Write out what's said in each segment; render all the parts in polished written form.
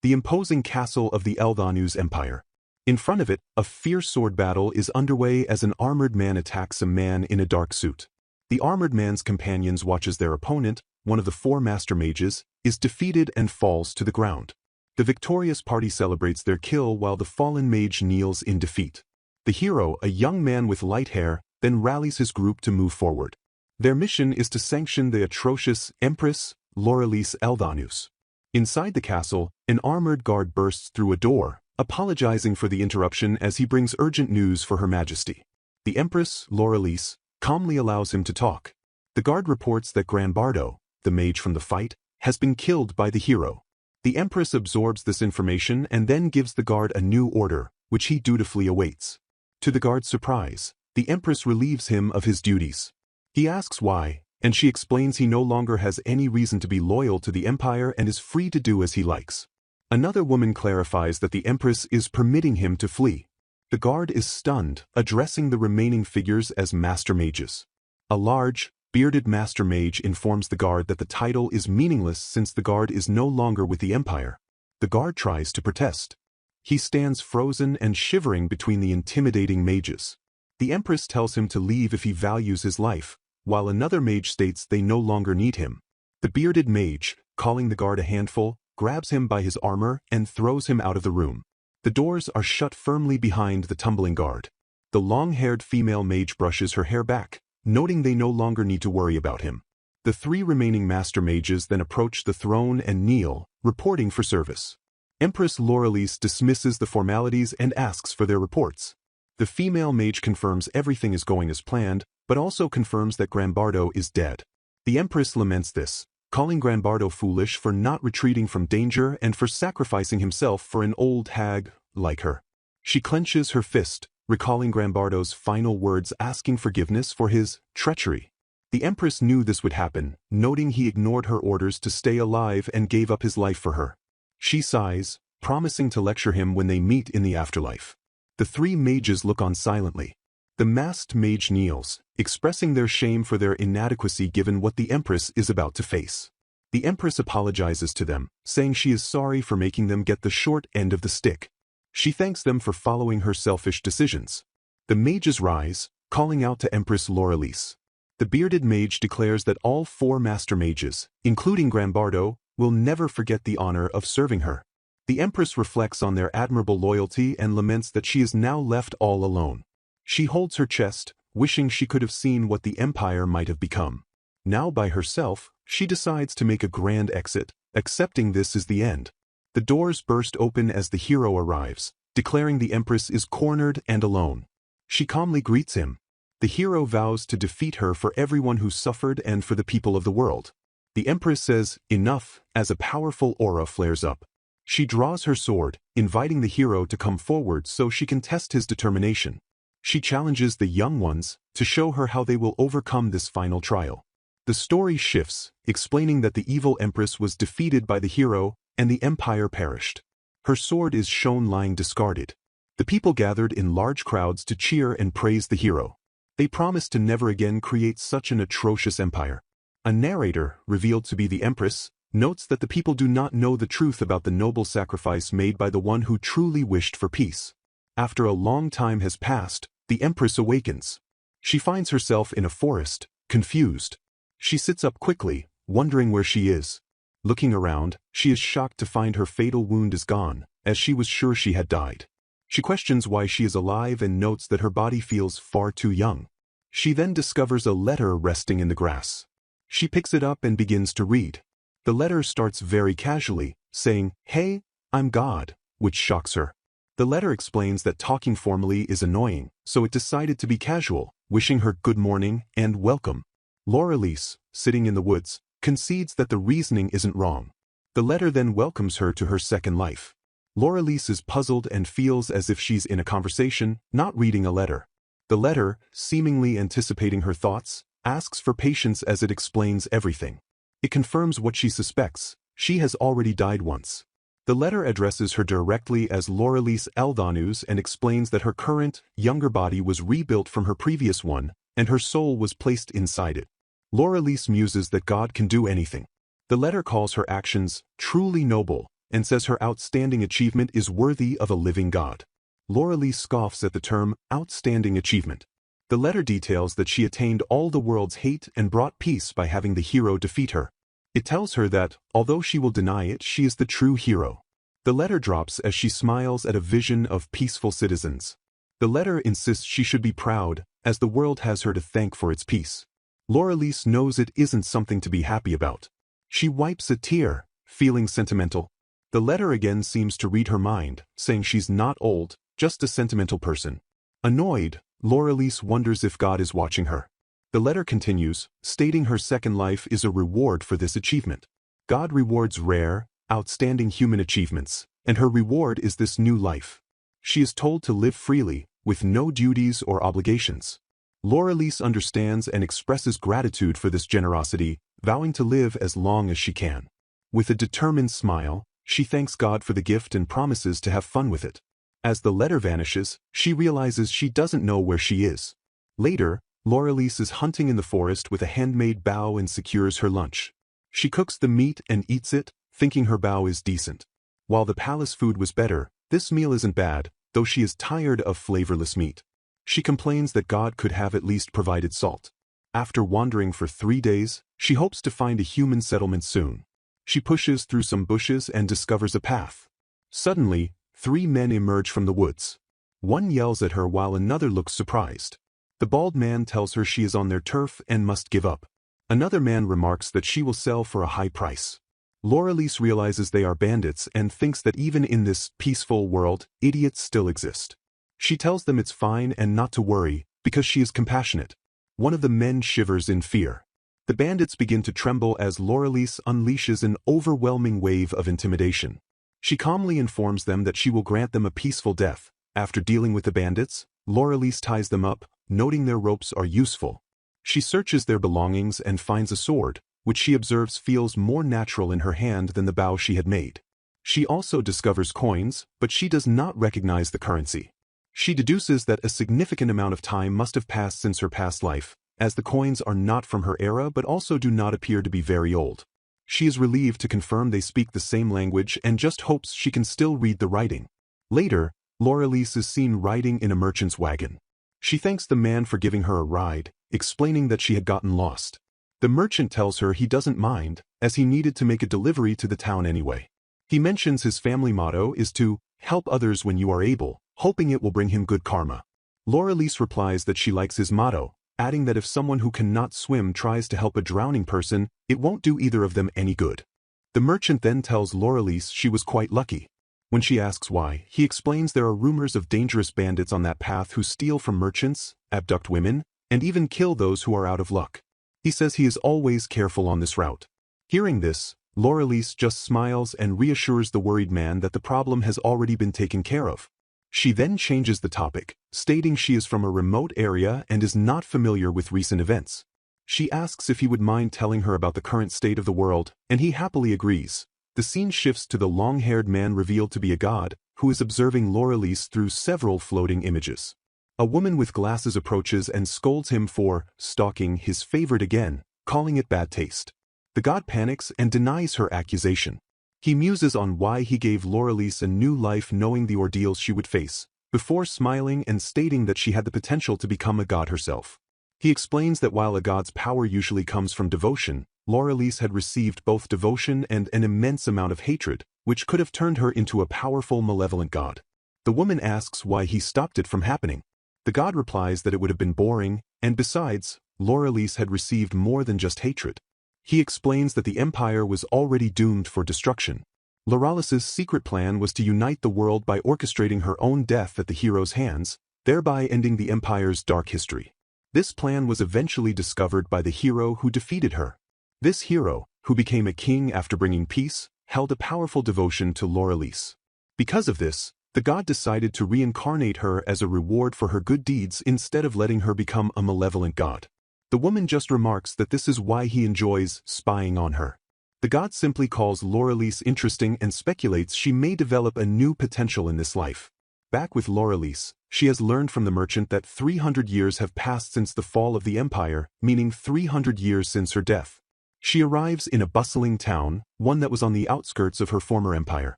the imposing castle of the Eldhanu's empire. In front of it, a fierce sword battle is underway as an armored man attacks a man in a dark suit. The armored man's companions watch as their opponent, one of the 4 master mages, is defeated and falls to the ground. The victorious party celebrates their kill while the fallen mage kneels in defeat. The hero, a young man with light hair, then rallies his group to move forward. Their mission is to sanction the atrocious Empress Lorelis Eldhanus. Inside the castle, an armored guard bursts through a door, apologizing for the interruption as he brings urgent news for Her Majesty. The Empress Lorelis calmly allows him to talk. The guard reports that Granbardo, the mage from the fight, has been killed by the hero. The Empress absorbs this information and then gives the guard a new order, which he dutifully awaits. To the guard's surprise, the Empress relieves him of his duties. He asks why, and she explains he no longer has any reason to be loyal to the Empire and is free to do as he likes. Another woman clarifies that the Empress is permitting him to flee. The guard is stunned, addressing the remaining figures as master mages. A large, bearded master mage informs the guard that the title is meaningless since the guard is no longer with the Empire. The guard tries to protest. He stands frozen and shivering between the intimidating mages. The Empress tells him to leave if he values his life, while another mage states they no longer need him. The bearded mage, calling the guard a handful, grabs him by his armor and throws him out of the room. The doors are shut firmly behind the tumbling guard. The long-haired female mage brushes her hair back, noting they no longer need to worry about him. The 3 remaining master mages then approach the throne and kneel, reporting for service. Empress Lorelis dismisses the formalities and asks for their reports. The female mage confirms everything is going as planned, but also confirms that Granbardo is dead. The Empress laments this, calling Granbardo foolish for not retreating from danger and for sacrificing himself for an old hag like her. She clenches her fist, recalling Granbardo's final words asking forgiveness for his treachery. The Empress knew this would happen, noting he ignored her orders to stay alive and gave up his life for her. She sighs, promising to lecture him when they meet in the afterlife. The 3 mages look on silently. The masked mage kneels, expressing their shame for their inadequacy given what the Empress is about to face. The Empress apologizes to them, saying she is sorry for making them get the short end of the stick. She thanks them for following her selfish decisions. The mages rise, calling out to Empress Lorelis. The bearded mage declares that all 4 master mages, including Granbardo, will never forget the honor of serving her. The Empress reflects on their admirable loyalty and laments that she is now left all alone. She holds her chest, wishing she could have seen what the Empire might have become. Now by herself, she decides to make a grand exit, accepting this is the end. The doors burst open as the hero arrives, declaring the Empress is cornered and alone. She calmly greets him. The hero vows to defeat her for everyone who suffered and for the people of the world. The Empress says, "Enough," as a powerful aura flares up. She draws her sword, inviting the hero to come forward so she can test his determination. She challenges the young ones to show her how they will overcome this final trial. The story shifts, explaining that the evil Empress was defeated by the hero and the Empire perished. Her sword is shown lying discarded. The people gathered in large crowds to cheer and praise the hero. They promise to never again create such an atrocious empire. A narrator, revealed to be the Empress, notes that the people do not know the truth about the noble sacrifice made by the one who truly wished for peace. After a long time has passed, the Empress awakens. She finds herself in a forest, confused. She sits up quickly, wondering where she is. Looking around, she is shocked to find her fatal wound is gone, as she was sure she had died. She questions why she is alive and notes that her body feels far too young. She then discovers a letter resting in the grass. She picks it up and begins to read. The letter starts very casually, saying, "Hey, I'm God," which shocks her. The letter explains that talking formally is annoying, so it decided to be casual, wishing her good morning and welcome. Lorelis, sitting in the woods, concedes that the reasoning isn't wrong. The letter then welcomes her to her second life. Lorelis is puzzled and feels as if she's in a conversation, not reading a letter. The letter, seemingly anticipating her thoughts, asks for patience as it explains everything. It confirms what she suspects: she has already died once. The letter addresses her directly as Lorelis Eldhanus and explains that her current, younger body was rebuilt from her previous one, and her soul was placed inside it. Lorelis muses that God can do anything. The letter calls her actions truly noble, and says her outstanding achievement is worthy of a living god. Laurelise scoffs at the term outstanding achievement. The letter details that she attained all the world's hate and brought peace by having the hero defeat her. It tells her that, although she will deny it, she is the true hero. The letter drops as she smiles at a vision of peaceful citizens. The letter insists she should be proud, as the world has her to thank for its peace. Laurelise knows it isn't something to be happy about. She wipes a tear, feeling sentimental. The letter again seems to read her mind, saying she's not old, just a sentimental person. Annoyed, Laurelise wonders if God is watching her. The letter continues, stating her second life is a reward for this achievement. God rewards rare, outstanding human achievements, and her reward is this new life. She is told to live freely, with no duties or obligations. Laurelise understands and expresses gratitude for this generosity, vowing to live as long as she can. With a determined smile, she thanks God for the gift and promises to have fun with it. As the letter vanishes, she realizes she doesn't know where she is. Later, Laurelise is hunting in the forest with a handmade bow and secures her lunch. She cooks the meat and eats it, thinking her bow is decent. While the palace food was better, this meal isn't bad, though she is tired of flavorless meat. She complains that God could have at least provided salt. After wandering for 3 days, she hopes to find a human settlement soon. She pushes through some bushes and discovers a path. Suddenly, 3 men emerge from the woods. One yells at her while another looks surprised. The bald man tells her she is on their turf and must give up. Another man remarks that she will sell for a high price. Laurelise realizes they are bandits and thinks that even in this peaceful world, idiots still exist. She tells them it's fine and not to worry, because she is compassionate. One of the men shivers in fear. The bandits begin to tremble as Laurelise unleashes an overwhelming wave of intimidation. She calmly informs them that she will grant them a peaceful death. After dealing with the bandits, Laurelise ties them up, noting their ropes are useful. She searches their belongings and finds a sword, which she observes feels more natural in her hand than the bow she had made. She also discovers coins, but she does not recognize the currency. She deduces that a significant amount of time must have passed since her past life, as the coins are not from her era but also do not appear to be very old. She is relieved to confirm they speak the same language and just hopes she can still read the writing. Later, Laurelise is seen riding in a merchant's wagon. She thanks the man for giving her a ride, explaining that she had gotten lost. The merchant tells her he doesn't mind, as he needed to make a delivery to the town anyway. He mentions his family motto is to help others when you are able, hoping it will bring him good karma. Laurelise replies that she likes his motto, adding that if someone who cannot swim tries to help a drowning person, it won't do either of them any good. The merchant then tells Laurelise she was quite lucky. When she asks why, he explains there are rumors of dangerous bandits on that path who steal from merchants, abduct women, and even kill those who are out of luck. He says he is always careful on this route. Hearing this, Laurelise just smiles and reassures the worried man that the problem has already been taken care of. She then changes the topic, stating she is from a remote area and is not familiar with recent events. She asks if he would mind telling her about the current state of the world, and he happily agrees. The scene shifts to the long-haired man revealed to be a god, who is observing Laurelise through several floating images. A woman with glasses approaches and scolds him for stalking his favorite again, calling it bad taste. The god panics and denies her accusation. He muses on why he gave Laurelise a new life knowing the ordeals she would face, before smiling and stating that she had the potential to become a god herself. He explains that while a god's power usually comes from devotion, Laurelise had received both devotion and an immense amount of hatred, which could have turned her into a powerful, malevolent god. The woman asks why he stopped it from happening. The god replies that it would have been boring, and besides, Laurelise had received more than just hatred. He explains that the empire was already doomed for destruction. Laurelise's secret plan was to unite the world by orchestrating her own death at the hero's hands, thereby ending the empire's dark history. This plan was eventually discovered by the hero who defeated her. This hero, who became a king after bringing peace, held a powerful devotion to Laurelise. Because of this, the god decided to reincarnate her as a reward for her good deeds instead of letting her become a malevolent god. The woman just remarks that this is why he enjoys spying on her. The god simply calls Laurelise interesting and speculates she may develop a new potential in this life. Back with Laurelise, she has learned from the merchant that 300 years have passed since the fall of the empire, meaning 300 years since her death. She arrives in a bustling town, one that was on the outskirts of her former empire.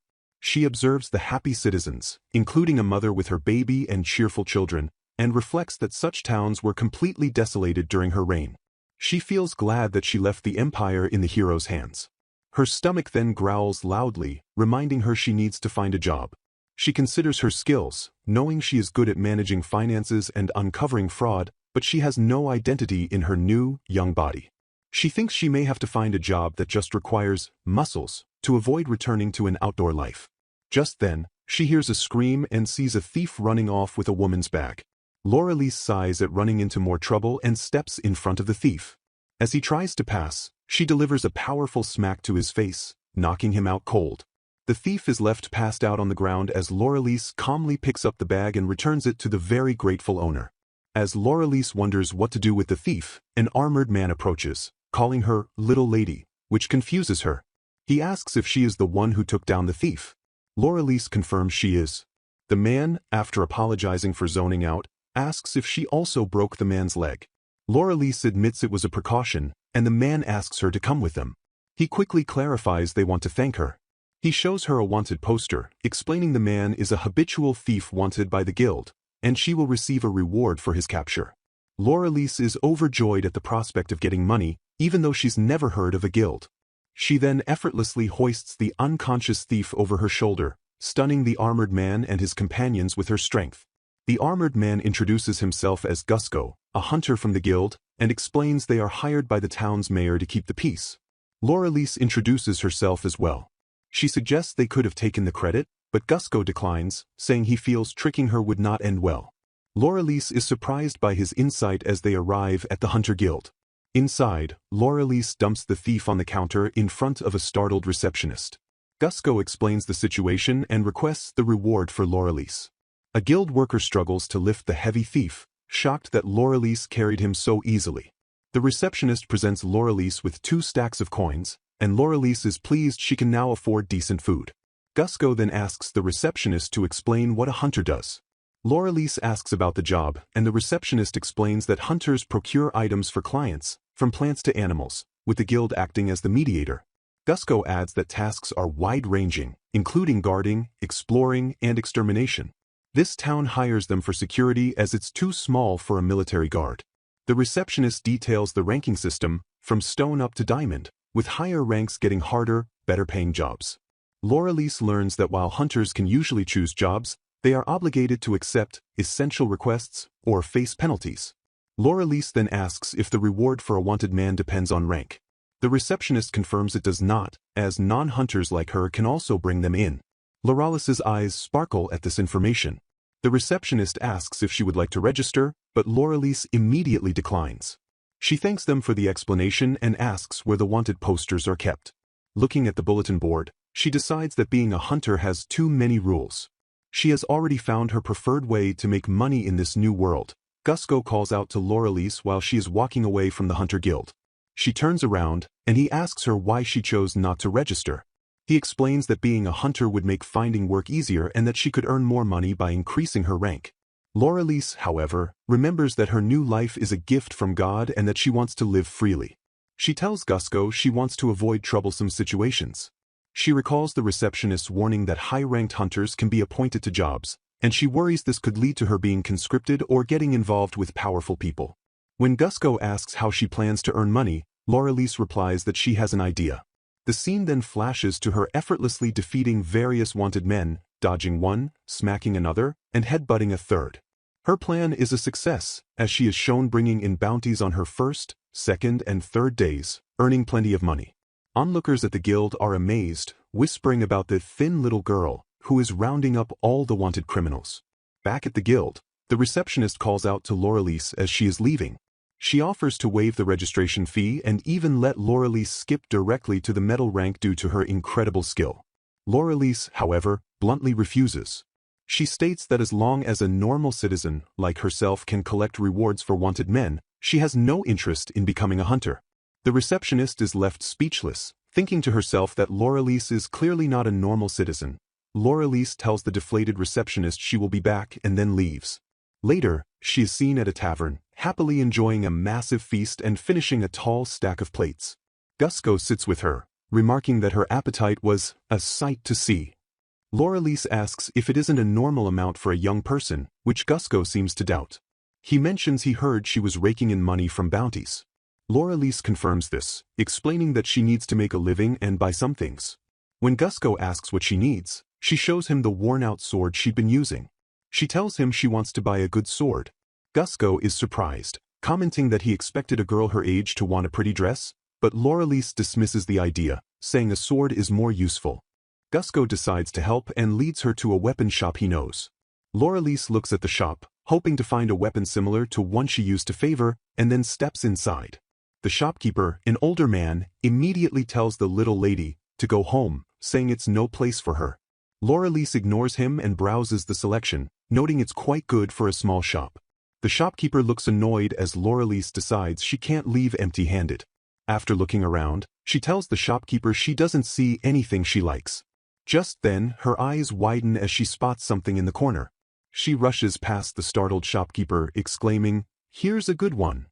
She observes the happy citizens, including a mother with her baby and cheerful children, and reflects that such towns were completely desolated during her reign. She feels glad that she left the empire in the hero's hands. Her stomach then growls loudly, reminding her she needs to find a job. She considers her skills, knowing she is good at managing finances and uncovering fraud, but she has no identity in her new, young body. She thinks she may have to find a job that just requires muscles to avoid returning to an outdoor life. Just then, she hears a scream and sees a thief running off with a woman's bag. Laurelise sighs at running into more trouble and steps in front of the thief. As he tries to pass, she delivers a powerful smack to his face, knocking him out cold. The thief is left passed out on the ground as Laurelise calmly picks up the bag and returns it to the very grateful owner. As Laurelise wonders what to do with the thief, an armored man approaches, calling her little lady, which confuses her. He asks if she is the one who took down the thief. Laurelise confirms she is. The man, after apologizing for zoning out, asks if she also broke the man's leg. Laurelise admits it was a precaution, and the man asks her to come with them. He quickly clarifies they want to thank her. He shows her a wanted poster, explaining the man is a habitual thief wanted by the guild, and she will receive a reward for his capture. Laurelise is overjoyed at the prospect of getting money, even though she's never heard of a guild. She then effortlessly hoists the unconscious thief over her shoulder, stunning the armored man and his companions with her strength. The armored man introduces himself as Gusco, a hunter from the guild, and explains they are hired by the town's mayor to keep the peace. Laurelise introduces herself as well. She suggests they could have taken the credit, but Gusco declines, saying he feels tricking her would not end well. Laurelise is surprised by his insight as they arrive at the Hunter Guild. Inside, Laurelise dumps the thief on the counter in front of a startled receptionist. Gusco explains the situation and requests the reward for Laurelise. A guild worker struggles to lift the heavy thief, shocked that Laurelise carried him so easily. The receptionist presents Laurelise with 2 stacks of coins, and Laurelise is pleased she can now afford decent food. Gusco then asks the receptionist to explain what a hunter does. Laurelise asks about the job, and the receptionist explains that hunters procure items for clients, from plants to animals, with the guild acting as the mediator. Gusco adds that tasks are wide-ranging, including guarding, exploring, and extermination. This town hires them for security as it's too small for a military guard. The receptionist details the ranking system, from stone up to diamond, with higher ranks getting harder, better-paying jobs. Laurelise learns that while hunters can usually choose jobs, they are obligated to accept essential requests or face penalties. Laurelise then asks if the reward for a wanted man depends on rank. The receptionist confirms it does not, as non-hunters like her can also bring them in. Laurelise's eyes sparkle at this information. The receptionist asks if she would like to register, but Laurelise immediately declines. She thanks them for the explanation and asks where the wanted posters are kept. Looking at the bulletin board, she decides that being a hunter has too many rules. She has already found her preferred way to make money in this new world. Gusco calls out to Laurelise while she is walking away from the Hunter Guild. She turns around, and he asks her why she chose not to register. He explains that being a hunter would make finding work easier and that she could earn more money by increasing her rank. Laurelise, however, remembers that her new life is a gift from God and that she wants to live freely. She tells Gusco she wants to avoid troublesome situations. She recalls the receptionist's warning that high-ranked hunters can be appointed to jobs, and she worries this could lead to her being conscripted or getting involved with powerful people. When Gusco asks how she plans to earn money, Laurelise replies that she has an idea. The scene then flashes to her effortlessly defeating various wanted men, dodging one, smacking another, and headbutting a third. Her plan is a success, as she is shown bringing in bounties on her first, second, and third days, earning plenty of money. Onlookers at the guild are amazed, whispering about the thin little girl, who is rounding up all the wanted criminals. Back at the guild, the receptionist calls out to Laurelise as she is leaving. She offers to waive the registration fee and even let Laurelise skip directly to the medal rank due to her incredible skill. Laurelise, however, bluntly refuses. She states that as long as a normal citizen, like herself, can collect rewards for wanted men, she has no interest in becoming a hunter. The receptionist is left speechless, thinking to herself that Laurelise is clearly not a normal citizen. Laurelise tells the deflated receptionist she will be back and then leaves. Later, she is seen at a tavern, happily enjoying a massive feast and finishing a tall stack of plates. Gusco sits with her, remarking that her appetite was a sight to see. Laurelise asks if it isn't a normal amount for a young person, which Gusco seems to doubt. He mentions he heard she was raking in money from bounties. Laurelise confirms this, explaining that she needs to make a living and buy some things. When Gusco asks what she needs, she shows him the worn-out sword she'd been using. She tells him she wants to buy a good sword. Gusco is surprised, commenting that he expected a girl her age to want a pretty dress, but Laurelise dismisses the idea, saying a sword is more useful. Gusco decides to help and leads her to a weapon shop he knows. Laurelise looks at the shop, hoping to find a weapon similar to one she used to favor, and then steps inside. The shopkeeper, an older man, immediately tells the little lady to go home, saying it's no place for her. Laurelise ignores him and browses the selection, noting it's quite good for a small shop. The shopkeeper looks annoyed as Laurelise decides she can't leave empty-handed. After looking around, she tells the shopkeeper she doesn't see anything she likes. Just then, her eyes widen as she spots something in the corner. She rushes past the startled shopkeeper, exclaiming, "Here's a good one."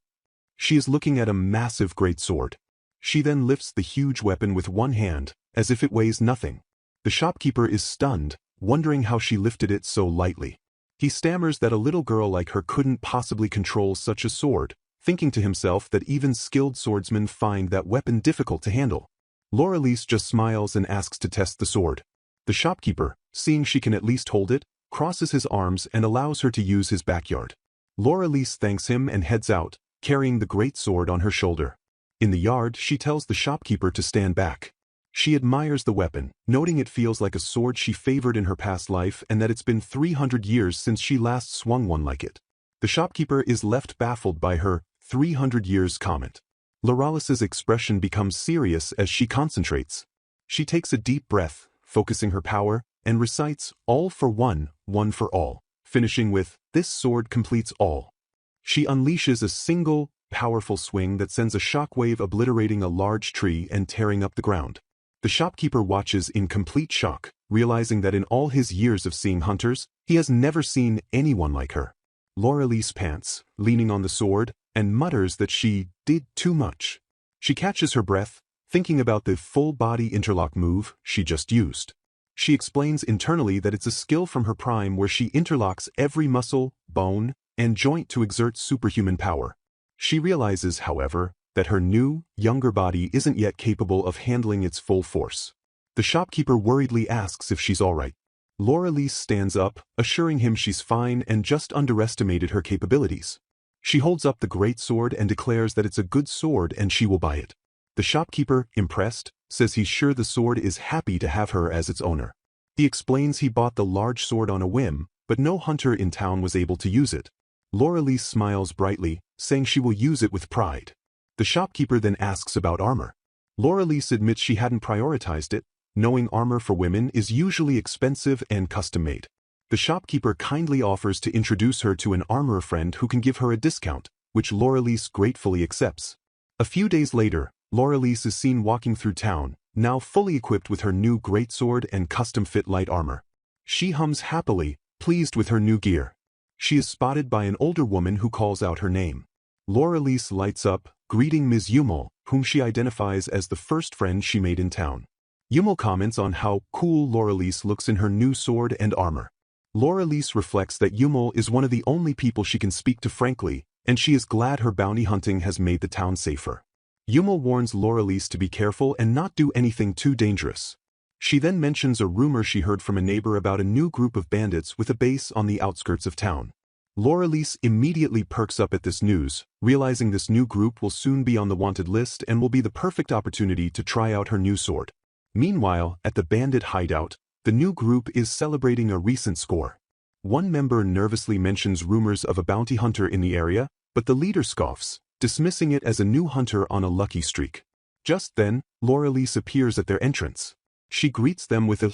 She is looking at a massive greatsword. She then lifts the huge weapon with one hand, as if it weighs nothing. The shopkeeper is stunned, wondering how she lifted it so lightly. He stammers that a little girl like her couldn't possibly control such a sword, thinking to himself that even skilled swordsmen find that weapon difficult to handle. Laurelise just smiles and asks to test the sword. The shopkeeper, seeing she can at least hold it, crosses his arms and allows her to use his backyard. Laurelise thanks him and heads out, carrying the great sword on her shoulder. In the yard, she tells the shopkeeper to stand back. She admires the weapon, noting it feels like a sword she favored in her past life and that it's been 300 years since she last swung one like it. The shopkeeper is left baffled by her 300 years comment. Laurelise's expression becomes serious as she concentrates. She takes a deep breath, focusing her power, and recites, "All for one, one for all," finishing with, "This sword completes all." She unleashes a single, powerful swing that sends a shockwave obliterating a large tree and tearing up the ground. The shopkeeper watches in complete shock, realizing that in all his years of seeing hunters, he has never seen anyone like her. Laurelise pants, leaning on the sword, and mutters that she did too much. She catches her breath, thinking about the full-body interlock move she just used. She explains internally that it's a skill from her prime where she interlocks every muscle, bone, and joint to exert superhuman power. She realizes, however, that her new, younger body isn't yet capable of handling its full force. The shopkeeper worriedly asks if she's alright. Laurelise stands up, assuring him she's fine and just underestimated her capabilities. She holds up the great sword and declares that it's a good sword and she will buy it. The shopkeeper, impressed, says he's sure the sword is happy to have her as its owner. He explains he bought the large sword on a whim, but no hunter in town was able to use it. Laurelise smiles brightly, saying she will use it with pride. The shopkeeper then asks about armor. Laurelise admits she hadn't prioritized it, knowing armor for women is usually expensive and custom-made. The shopkeeper kindly offers to introduce her to an armorer friend who can give her a discount, which Laurelise gratefully accepts. A few days later, Laurelise is seen walking through town, now fully equipped with her new greatsword and custom-fit light armor. She hums happily, pleased with her new gear. She is spotted by an older woman who calls out her name. Laurelise lights up, greeting Ms. Yummel, whom she identifies as the first friend she made in town. Yummel comments on how cool Laurelise looks in her new sword and armor. Laurelise reflects that Yummel is one of the only people she can speak to frankly, and she is glad her bounty hunting has made the town safer. Yummel warns Laurelise to be careful and not do anything too dangerous. She then mentions a rumor she heard from a neighbor about a new group of bandits with a base on the outskirts of town. Laurelise immediately perks up at this news, realizing this new group will soon be on the wanted list and will be the perfect opportunity to try out her new sword. Meanwhile, at the bandit hideout, the new group is celebrating a recent score. One member nervously mentions rumors of a bounty hunter in the area, but the leader scoffs, dismissing it as a new hunter on a lucky streak. Just then, Laurelise appears at their entrance. She greets them with a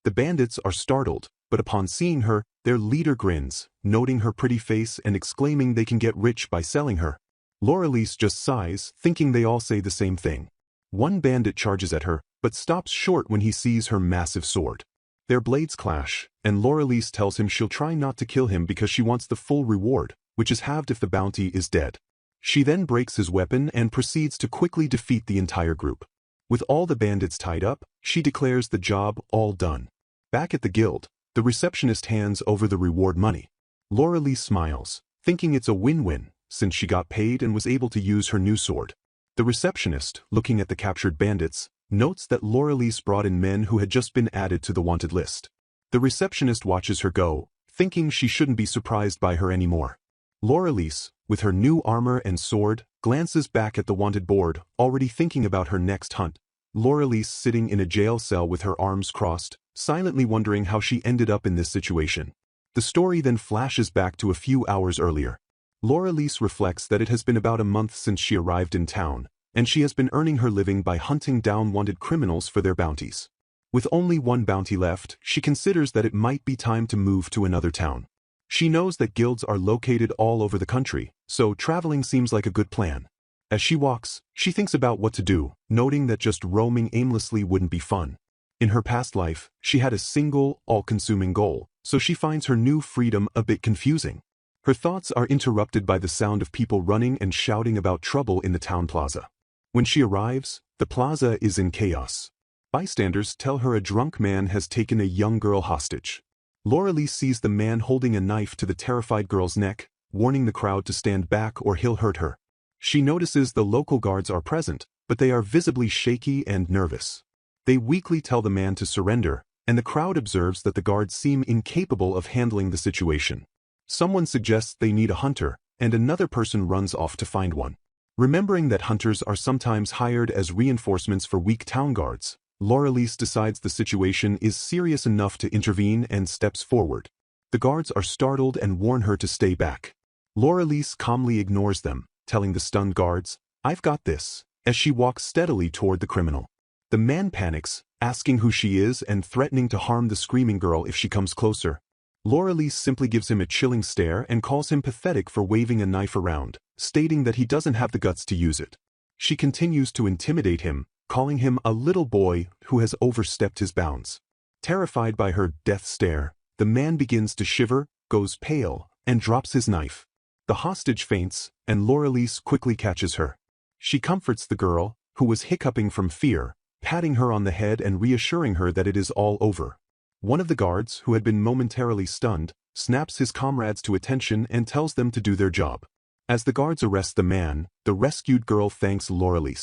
The bandits are startled, but upon seeing her, their leader grins, noting her pretty face and exclaiming they can get rich by selling her. Laurelise just sighs, thinking they all say the same thing. One bandit charges at her, but stops short when he sees her massive sword. Their blades clash, and Laurelise tells him she'll try not to kill him because she wants the full reward, which is halved if the bounty is dead. She then breaks his weapon and proceeds to quickly defeat the entire group. With all the bandits tied up, she declares the job all done. Back at the guild, the receptionist hands over the reward money. Laura-Lee smiles, thinking it's a win-win, since she got paid and was able to use her new sword. The receptionist, looking at the captured bandits, notes that Laura-Lee's brought in men who had just been added to the wanted list. The receptionist watches her go, thinking she shouldn't be surprised by her anymore. Laura-Lee, with her new armor and sword, glances back at the wanted board, already thinking about her next hunt. Laura-Lee sitting in a jail cell with her arms crossed, silently wondering how she ended up in this situation. The story then flashes back to a few hours earlier. Laura-Lee reflects that it has been about a month since she arrived in town, and she has been earning her living by hunting down wanted criminals for their bounties. With only one bounty left, she considers that it might be time to move to another town. She knows that guilds are located all over the country, so traveling seems like a good plan. As she walks, she thinks about what to do, noting that just roaming aimlessly wouldn't be fun. In her past life, she had a single, all-consuming goal, so she finds her new freedom a bit confusing. Her thoughts are interrupted by the sound of people running and shouting about trouble in the town plaza. When she arrives, the plaza is in chaos. Bystanders tell her a drunk man has taken a young girl hostage. Laura-Lee sees the man holding a knife to the terrified girl's neck, warning the crowd to stand back or he'll hurt her. She notices the local guards are present, but they are visibly shaky and nervous. They weakly tell the man to surrender, and the crowd observes that the guards seem incapable of handling the situation. Someone suggests they need a hunter, and another person runs off to find one. Remembering that hunters are sometimes hired as reinforcements for weak town guards, Laura-Lee decides the situation is serious enough to intervene and steps forward. The guards are startled and warn her to stay back. Laura-Lee calmly ignores them, telling the stunned guards, "I've got this," as she walks steadily toward the criminal. The man panics, asking who she is and threatening to harm the screaming girl if she comes closer. Laura-Lee simply gives him a chilling stare and calls him pathetic for waving a knife around, stating that he doesn't have the guts to use it. She continues to intimidate him, calling him a little boy who has overstepped his bounds. Terrified by her death stare, the man begins to shiver, goes pale, and drops his knife. The hostage faints, and Laura-Lee quickly catches her. She comforts the girl, who was hiccuping from fear, patting her on the head and reassuring her that it is all over. One of the guards, who had been momentarily stunned, snaps his comrades to attention and tells them to do their job. As the guards arrest the man, the rescued girl thanks Laura-Lee.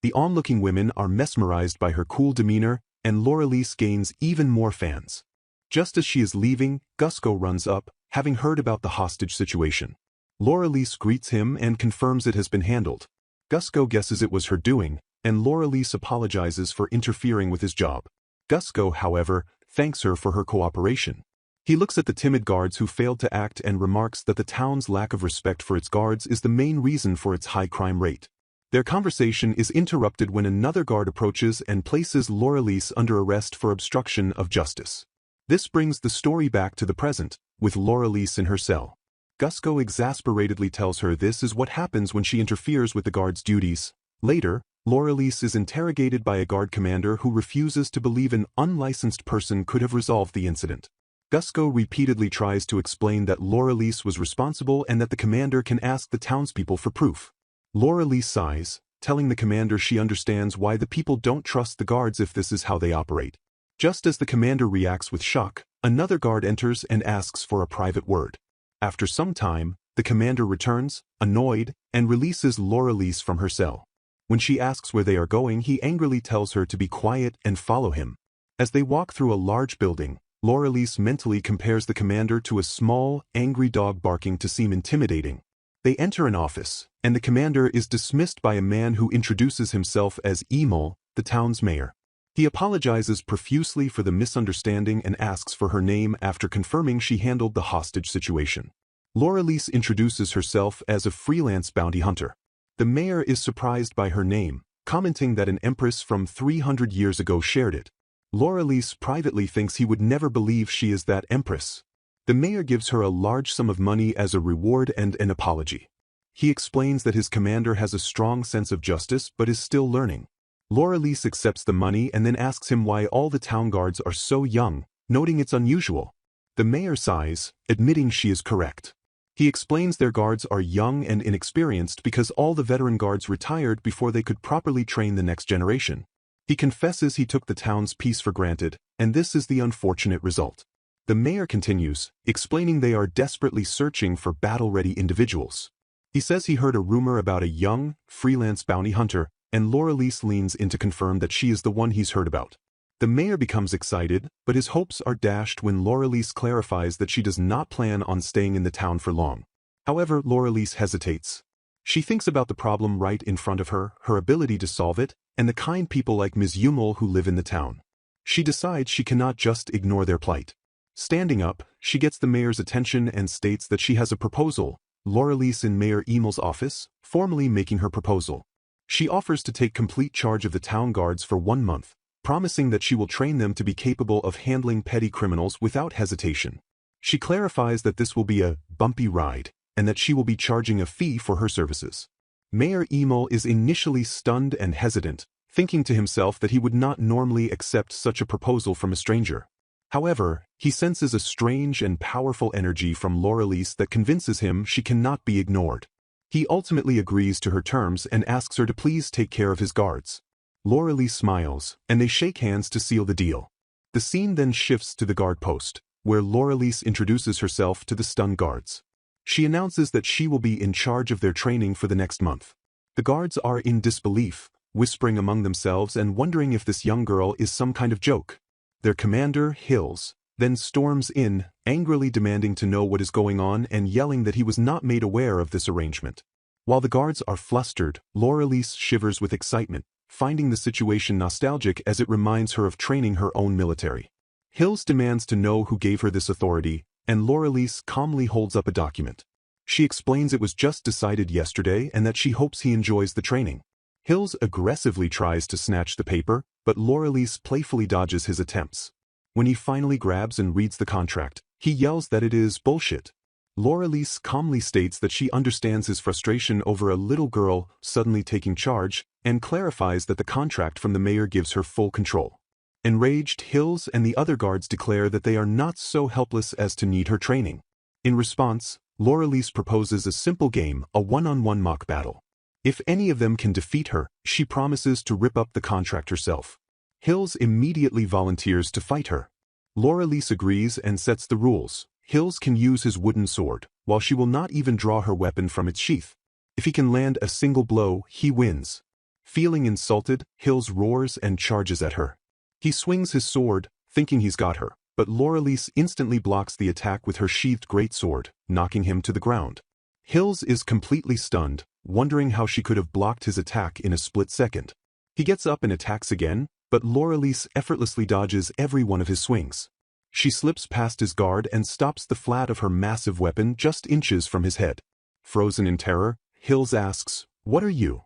The onlooking women are mesmerized by her cool demeanor, and Laura-Lee gains even more fans. Just as she is leaving, Gusko runs up, having heard about the hostage situation. Laura-Lee greets him and confirms it has been handled. Gusko guesses it was her doing, and Laura-Lee apologizes for interfering with his job. Gusko, however, thanks her for her cooperation. He looks at the timid guards who failed to act and remarks that the town's lack of respect for its guards is the main reason for its high crime rate. Their conversation is interrupted when another guard approaches and places Laura-Lee under arrest for obstruction of justice. This brings the story back to the present, with Laura-Lee in her cell. Gusko exasperatedly tells her this is what happens when she interferes with the guard's duties. Later, Laura-Lee is interrogated by a guard commander who refuses to believe an unlicensed person could have resolved the incident. Gusko repeatedly tries to explain that Laura-Lee was responsible and that the commander can ask the townspeople for proof. Laura-Lee sighs, telling the commander she understands why the people don't trust the guards if this is how they operate. Just as the commander reacts with shock, another guard enters and asks for a private word. After some time, the commander returns, annoyed, and releases Laura-Lee from her cell. When she asks where they are going, he angrily tells her to be quiet and follow him. As they walk through a large building, Laura-Lee mentally compares the commander to a small, angry dog barking to seem intimidating. They enter an office, and the commander is dismissed by a man who introduces himself as Emil, the town's mayor. He apologizes profusely for the misunderstanding and asks for her name after confirming she handled the hostage situation. Laura-Lee introduces herself as a freelance bounty hunter. The mayor is surprised by her name, commenting that an empress from 300 years ago shared it. Laura-Lee privately thinks he would never believe she is that empress. The mayor gives her a large sum of money as a reward and an apology. He explains that his commander has a strong sense of justice but is still learning. Laura-Lee accepts the money and then asks him why all the town guards are so young, noting it's unusual. The mayor sighs, admitting she is correct. He explains their guards are young and inexperienced because all the veteran guards retired before they could properly train the next generation. He confesses he took the town's peace for granted, and this is the unfortunate result. The mayor continues, explaining they are desperately searching for battle-ready individuals. He says he heard a rumor about a young, freelance bounty hunter, and Laurelise leans in to confirm that she is the one he's heard about. The mayor becomes excited, but his hopes are dashed when Laurelise clarifies that she does not plan on staying in the town for long. However, Laurelise hesitates. She thinks about the problem right in front of her, her ability to solve it, and the kind people like Ms. Yumel who live in the town. She decides she cannot just ignore their plight. Standing up, she gets the mayor's attention and states that she has a proposal. Laurelise in Mayor Emel's office, formally making her proposal. She offers to take complete charge of the town guards for 1 month, promising that she will train them to be capable of handling petty criminals without hesitation. She clarifies that this will be a bumpy ride, and that she will be charging a fee for her services. Mayor Emel is initially stunned and hesitant, thinking to himself that he would not normally accept such a proposal from a stranger. However, he senses a strange and powerful energy from Laurelise that convinces him she cannot be ignored. He ultimately agrees to her terms and asks her to please take care of his guards. Laurelise smiles, and they shake hands to seal the deal. The scene then shifts to the guard post, where Laurelise introduces herself to the stunned guards. She announces that she will be in charge of their training for the next month. The guards are in disbelief, whispering among themselves and wondering if this young girl is some kind of joke. Their commander, Hills, then storms in, angrily demanding to know what is going on and yelling that he was not made aware of this arrangement. While the guards are flustered, Laurelise shivers with excitement, finding the situation nostalgic as it reminds her of training her own military. Hills demands to know who gave her this authority, and Laurelise calmly holds up a document. She explains it was just decided yesterday and that she hopes he enjoys the training. Hills aggressively tries to snatch the paper, but Laurelise playfully dodges his attempts. When he finally grabs and reads the contract, he yells that it is bullshit. Laurelise calmly states that she understands his frustration over a little girl suddenly taking charge, and clarifies that the contract from the mayor gives her full control. Enraged, Hills and the other guards declare that they are not so helpless as to need her training. In response, Laurelise proposes a simple game, a one-on-one mock battle. If any of them can defeat her, she promises to rip up the contract herself. Hills immediately volunteers to fight her. Laurelise agrees and sets the rules. Hills can use his wooden sword, while she will not even draw her weapon from its sheath. If he can land a single blow, he wins. Feeling insulted, Hills roars and charges at her. He swings his sword, thinking he's got her, but Laurelise instantly blocks the attack with her sheathed greatsword, knocking him to the ground. Hills is completely stunned, wondering how she could have blocked his attack in a split second. He gets up and attacks again, but Laurelise effortlessly dodges every one of his swings. She slips past his guard and stops the flat of her massive weapon just inches from his head. Frozen in terror, Hills asks, "What are you?"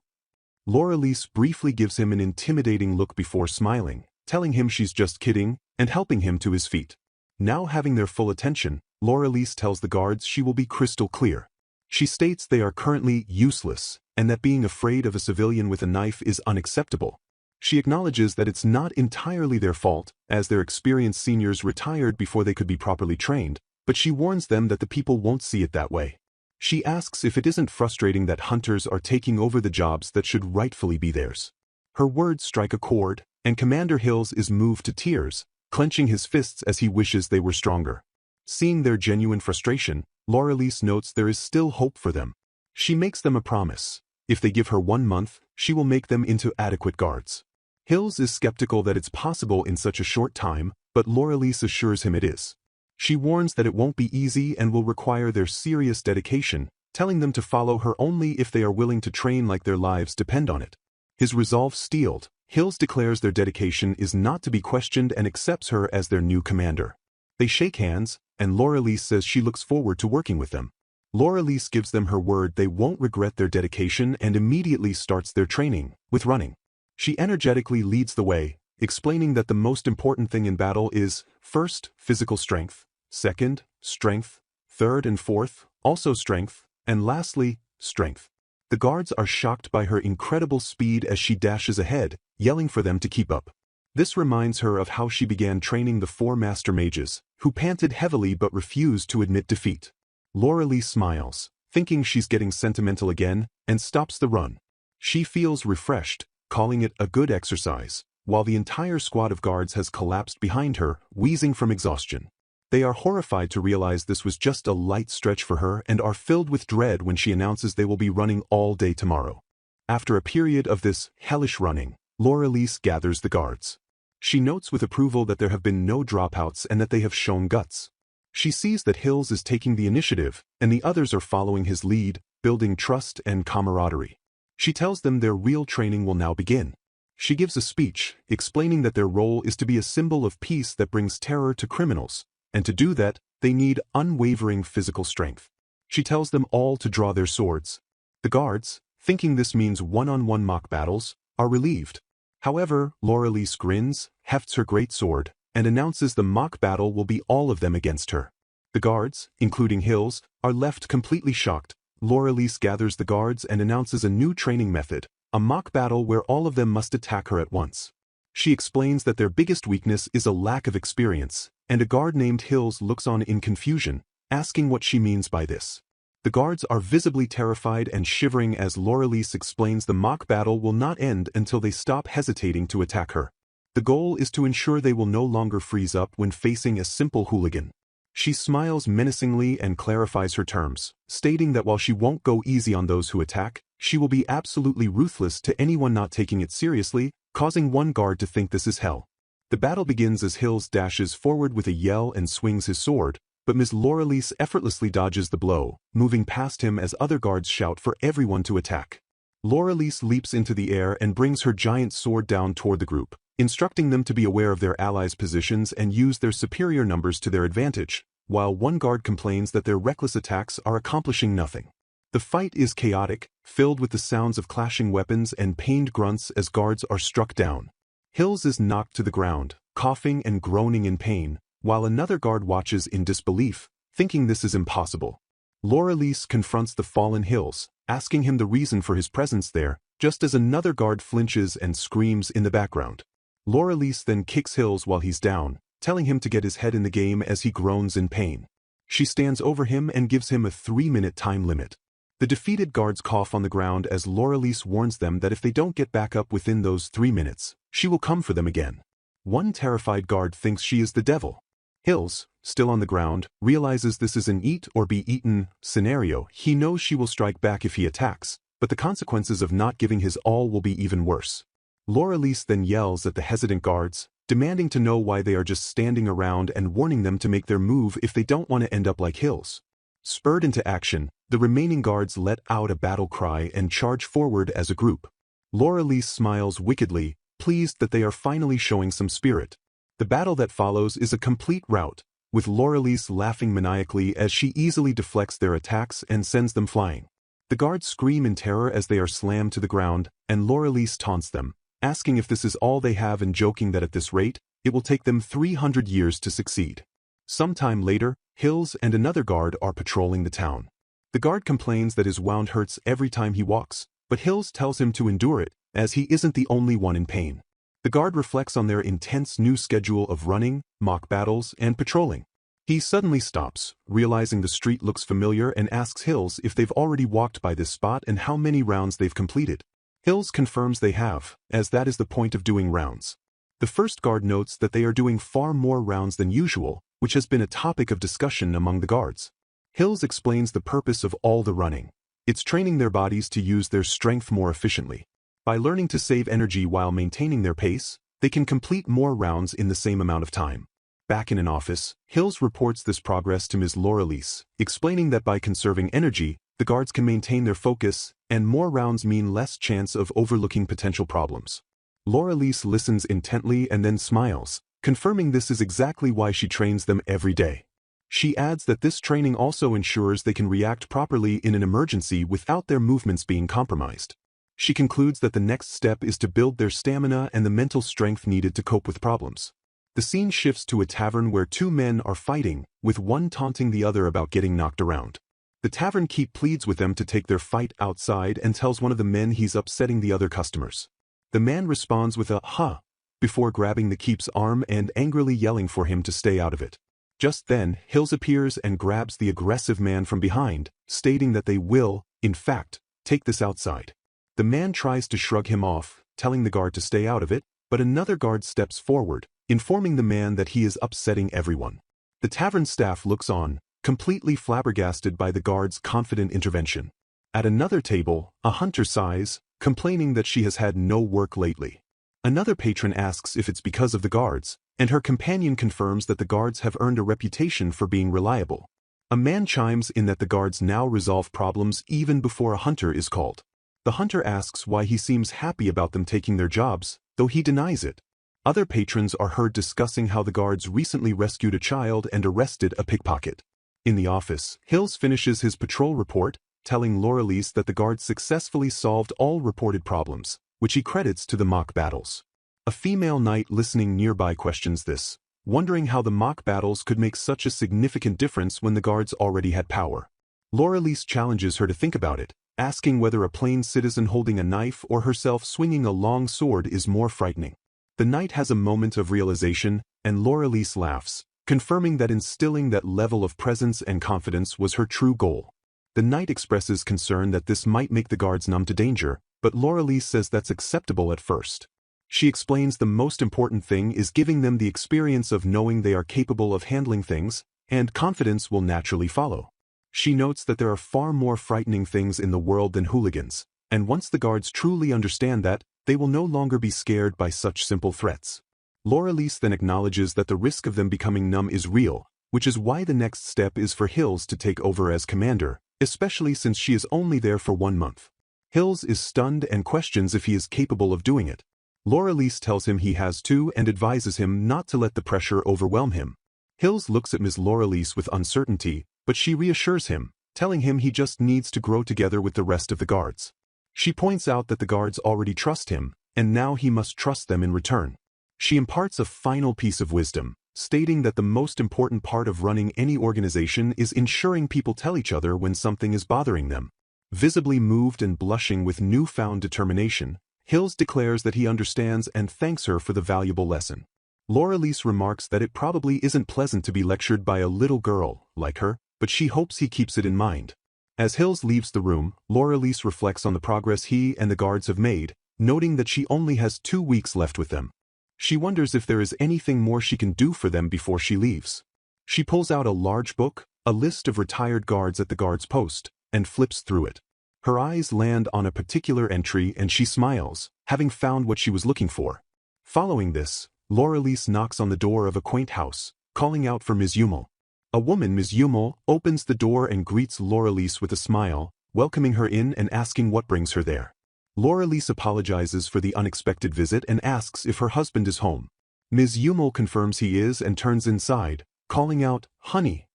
Laurelise briefly gives him an intimidating look before smiling, telling him she's just kidding, and helping him to his feet. Now having their full attention, Laurelise tells the guards she will be crystal clear. She states they are currently useless, and that being afraid of a civilian with a knife is unacceptable. She acknowledges that it's not entirely their fault, as their experienced seniors retired before they could be properly trained, but she warns them that the people won't see it that way. She asks if it isn't frustrating that hunters are taking over the jobs that should rightfully be theirs. Her words strike a chord, and Commander Hills is moved to tears, clenching his fists as he wishes they were stronger. Seeing their genuine frustration, Laurelise notes there is still hope for them. She makes them a promise. If they give her 1 month, she will make them into adequate guards. Hills is skeptical that it's possible in such a short time, but Laurelise assures him it is. She warns that it won't be easy and will require their serious dedication, telling them to follow her only if they are willing to train like their lives depend on it. His resolve steeled, Hills declares their dedication is not to be questioned and accepts her as their new commander. They shake hands, and Laurelise says she looks forward to working with them. Laurelise gives them her word they won't regret their dedication and immediately starts their training, with running. She energetically leads the way, explaining that the most important thing in battle is, first, physical strength, second, strength, third and fourth, also strength, and lastly, strength. The guards are shocked by her incredible speed as she dashes ahead, yelling for them to keep up. This reminds her of how she began training the 4 master mages, who panted heavily but refused to admit defeat. Laurelise smiles, thinking she's getting sentimental again, and stops the run. She feels refreshed, calling it a good exercise, while the entire squad of guards has collapsed behind her, wheezing from exhaustion. They are horrified to realize this was just a light stretch for her and are filled with dread when she announces they will be running all day tomorrow. After a period of this hellish running, Laurelise gathers the guards. She notes with approval that there have been no dropouts and that they have shown guts. She sees that Hills is taking the initiative, and the others are following his lead, building trust and camaraderie. She tells them their real training will now begin. She gives a speech, explaining that their role is to be a symbol of peace that brings terror to criminals, and to do that, they need unwavering physical strength. She tells them all to draw their swords. The guards, thinking this means one-on-one mock battles, are relieved. However, Laurelise grins, hefts her great sword, and announces the mock battle will be all of them against her. The guards, including Hills, are left completely shocked. Laurelise gathers the guards and announces a new training method, a mock battle where all of them must attack her at once. She explains that their biggest weakness is a lack of experience, and a guard named Hills looks on in confusion, asking what she means by this. The guards are visibly terrified and shivering as Laurelise explains the mock battle will not end until they stop hesitating to attack her. The goal is to ensure they will no longer freeze up when facing a simple hooligan. She smiles menacingly and clarifies her terms, stating that while she won't go easy on those who attack, she will be absolutely ruthless to anyone not taking it seriously, causing one guard to think this is hell. The battle begins as Hills dashes forward with a yell and swings his sword, but Ms. Laurelise effortlessly dodges the blow, moving past him as other guards shout for everyone to attack. Laurelise leaps into the air and brings her giant sword down toward the group, instructing them to be aware of their allies' positions and use their superior numbers to their advantage, while one guard complains that their reckless attacks are accomplishing nothing. The fight is chaotic, filled with the sounds of clashing weapons and pained grunts as guards are struck down. Hills is knocked to the ground, coughing and groaning in pain, while another guard watches in disbelief, thinking this is impossible. Laurelise confronts the fallen Hills, asking him the reason for his presence there, just as another guard flinches and screams in the background. Laurelise then kicks Hills while he's down, telling him to get his head in the game as he groans in pain. She stands over him and gives him a 3-minute time limit. The defeated guards cough on the ground as Laurelise warns them that if they don't get back up within those 3 minutes, she will come for them again. One terrified guard thinks she is the devil. Hills, still on the ground, realizes this is an eat or be eaten scenario. He knows she will strike back if he attacks, but the consequences of not giving his all will be even worse. Laurelise then yells at the hesitant guards, demanding to know why they are just standing around and warning them to make their move if they don't want to end up like Hills. Spurred into action, the remaining guards let out a battle cry and charge forward as a group. Laurelise smiles wickedly, pleased that they are finally showing some spirit. The battle that follows is a complete rout, with Laurelise laughing maniacally as she easily deflects their attacks and sends them flying. The guards scream in terror as they are slammed to the ground, and Laurelise taunts them, asking if this is all they have and joking that at this rate, it will take them 300 years to succeed. Sometime later, Hills and another guard are patrolling the town. The guard complains that his wound hurts every time he walks, but Hills tells him to endure it, as he isn't the only one in pain. The guard reflects on their intense new schedule of running, mock battles, and patrolling. He suddenly stops, realizing the street looks familiar and asks Hills if they've already walked by this spot and how many rounds they've completed. Hills confirms they have, as that is the point of doing rounds. The first guard notes that they are doing far more rounds than usual, which has been a topic of discussion among the guards. Hills explains the purpose of all the running. It's training their bodies to use their strength more efficiently. By learning to save energy while maintaining their pace, they can complete more rounds in the same amount of time. Back in an office, Hills reports this progress to Ms. Laurelise, explaining that by conserving energy, the guards can maintain their focus, and more rounds mean less chance of overlooking potential problems. Laurelise listens intently and then smiles, confirming this is exactly why she trains them every day. She adds that this training also ensures they can react properly in an emergency without their movements being compromised. She concludes that the next step is to build their stamina and the mental strength needed to cope with problems. The scene shifts to a tavern where two men are fighting, with one taunting the other about getting knocked around. The tavern keep pleads with them to take their fight outside and tells one of the men he's upsetting the other customers. The man responds with a "huh," before grabbing the keep's arm and angrily yelling for him to stay out of it. Just then, Hills appears and grabs the aggressive man from behind, stating that they will, in fact, take this outside. The man tries to shrug him off, telling the guard to stay out of it, but another guard steps forward, informing the man that he is upsetting everyone. The tavern staff looks on, completely flabbergasted by the guard's confident intervention. At another table, a hunter sighs, complaining that she has had no work lately. Another patron asks if it's because of the guards, and her companion confirms that the guards have earned a reputation for being reliable. A man chimes in that the guards now resolve problems even before a hunter is called. The hunter asks why he seems happy about them taking their jobs, though he denies it. Other patrons are heard discussing how the guards recently rescued a child and arrested a pickpocket. In the office, Hills finishes his patrol report, telling Laurelise that the guards successfully solved all reported problems, which he credits to the mock battles. A female knight listening nearby questions this, wondering how the mock battles could make such a significant difference when the guards already had power. Laurelise challenges her to think about it, asking whether a plain citizen holding a knife or herself swinging a long sword is more frightening. The knight has a moment of realization, and Laurelise laughs, confirming that instilling that level of presence and confidence was her true goal. The knight expresses concern that this might make the guards numb to danger, but Laurelise says that's acceptable at first. She explains the most important thing is giving them the experience of knowing they are capable of handling things, and confidence will naturally follow. She notes that there are far more frightening things in the world than hooligans, and once the guards truly understand that, they will no longer be scared by such simple threats. Laurelise then acknowledges that the risk of them becoming numb is real, which is why the next step is for Hills to take over as commander, especially since she is only there for 1 month. Hills is stunned and questions if he is capable of doing it. Laurelise tells him he has to and advises him not to let the pressure overwhelm him. Hills looks at Ms. Laurelise with uncertainty, but she reassures him, telling him he just needs to grow together with the rest of the guards. She points out that the guards already trust him, and now he must trust them in return. She imparts a final piece of wisdom, stating that the most important part of running any organization is ensuring people tell each other when something is bothering them. Visibly moved and blushing with newfound determination, Hills declares that he understands and thanks her for the valuable lesson. Laurelise remarks that it probably isn't pleasant to be lectured by a little girl like her, but she hopes he keeps it in mind. As Hills leaves the room, Laurelise reflects on the progress he and the guards have made, noting that she only has 2 weeks left with them. She wonders if there is anything more she can do for them before she leaves. She pulls out a large book, a list of retired guards at the guards post, and flips through it. Her eyes land on a particular entry and she smiles, having found what she was looking for. Following this, Laurelise knocks on the door of a quaint house, calling out for Ms. Hummel. A woman, Ms. Hummel, opens the door and greets Laurelise with a smile, welcoming her in and asking what brings her there. Laurelise apologizes for the unexpected visit and asks if her husband is home. Ms. Hummel confirms he is and turns inside, calling out, "Honey."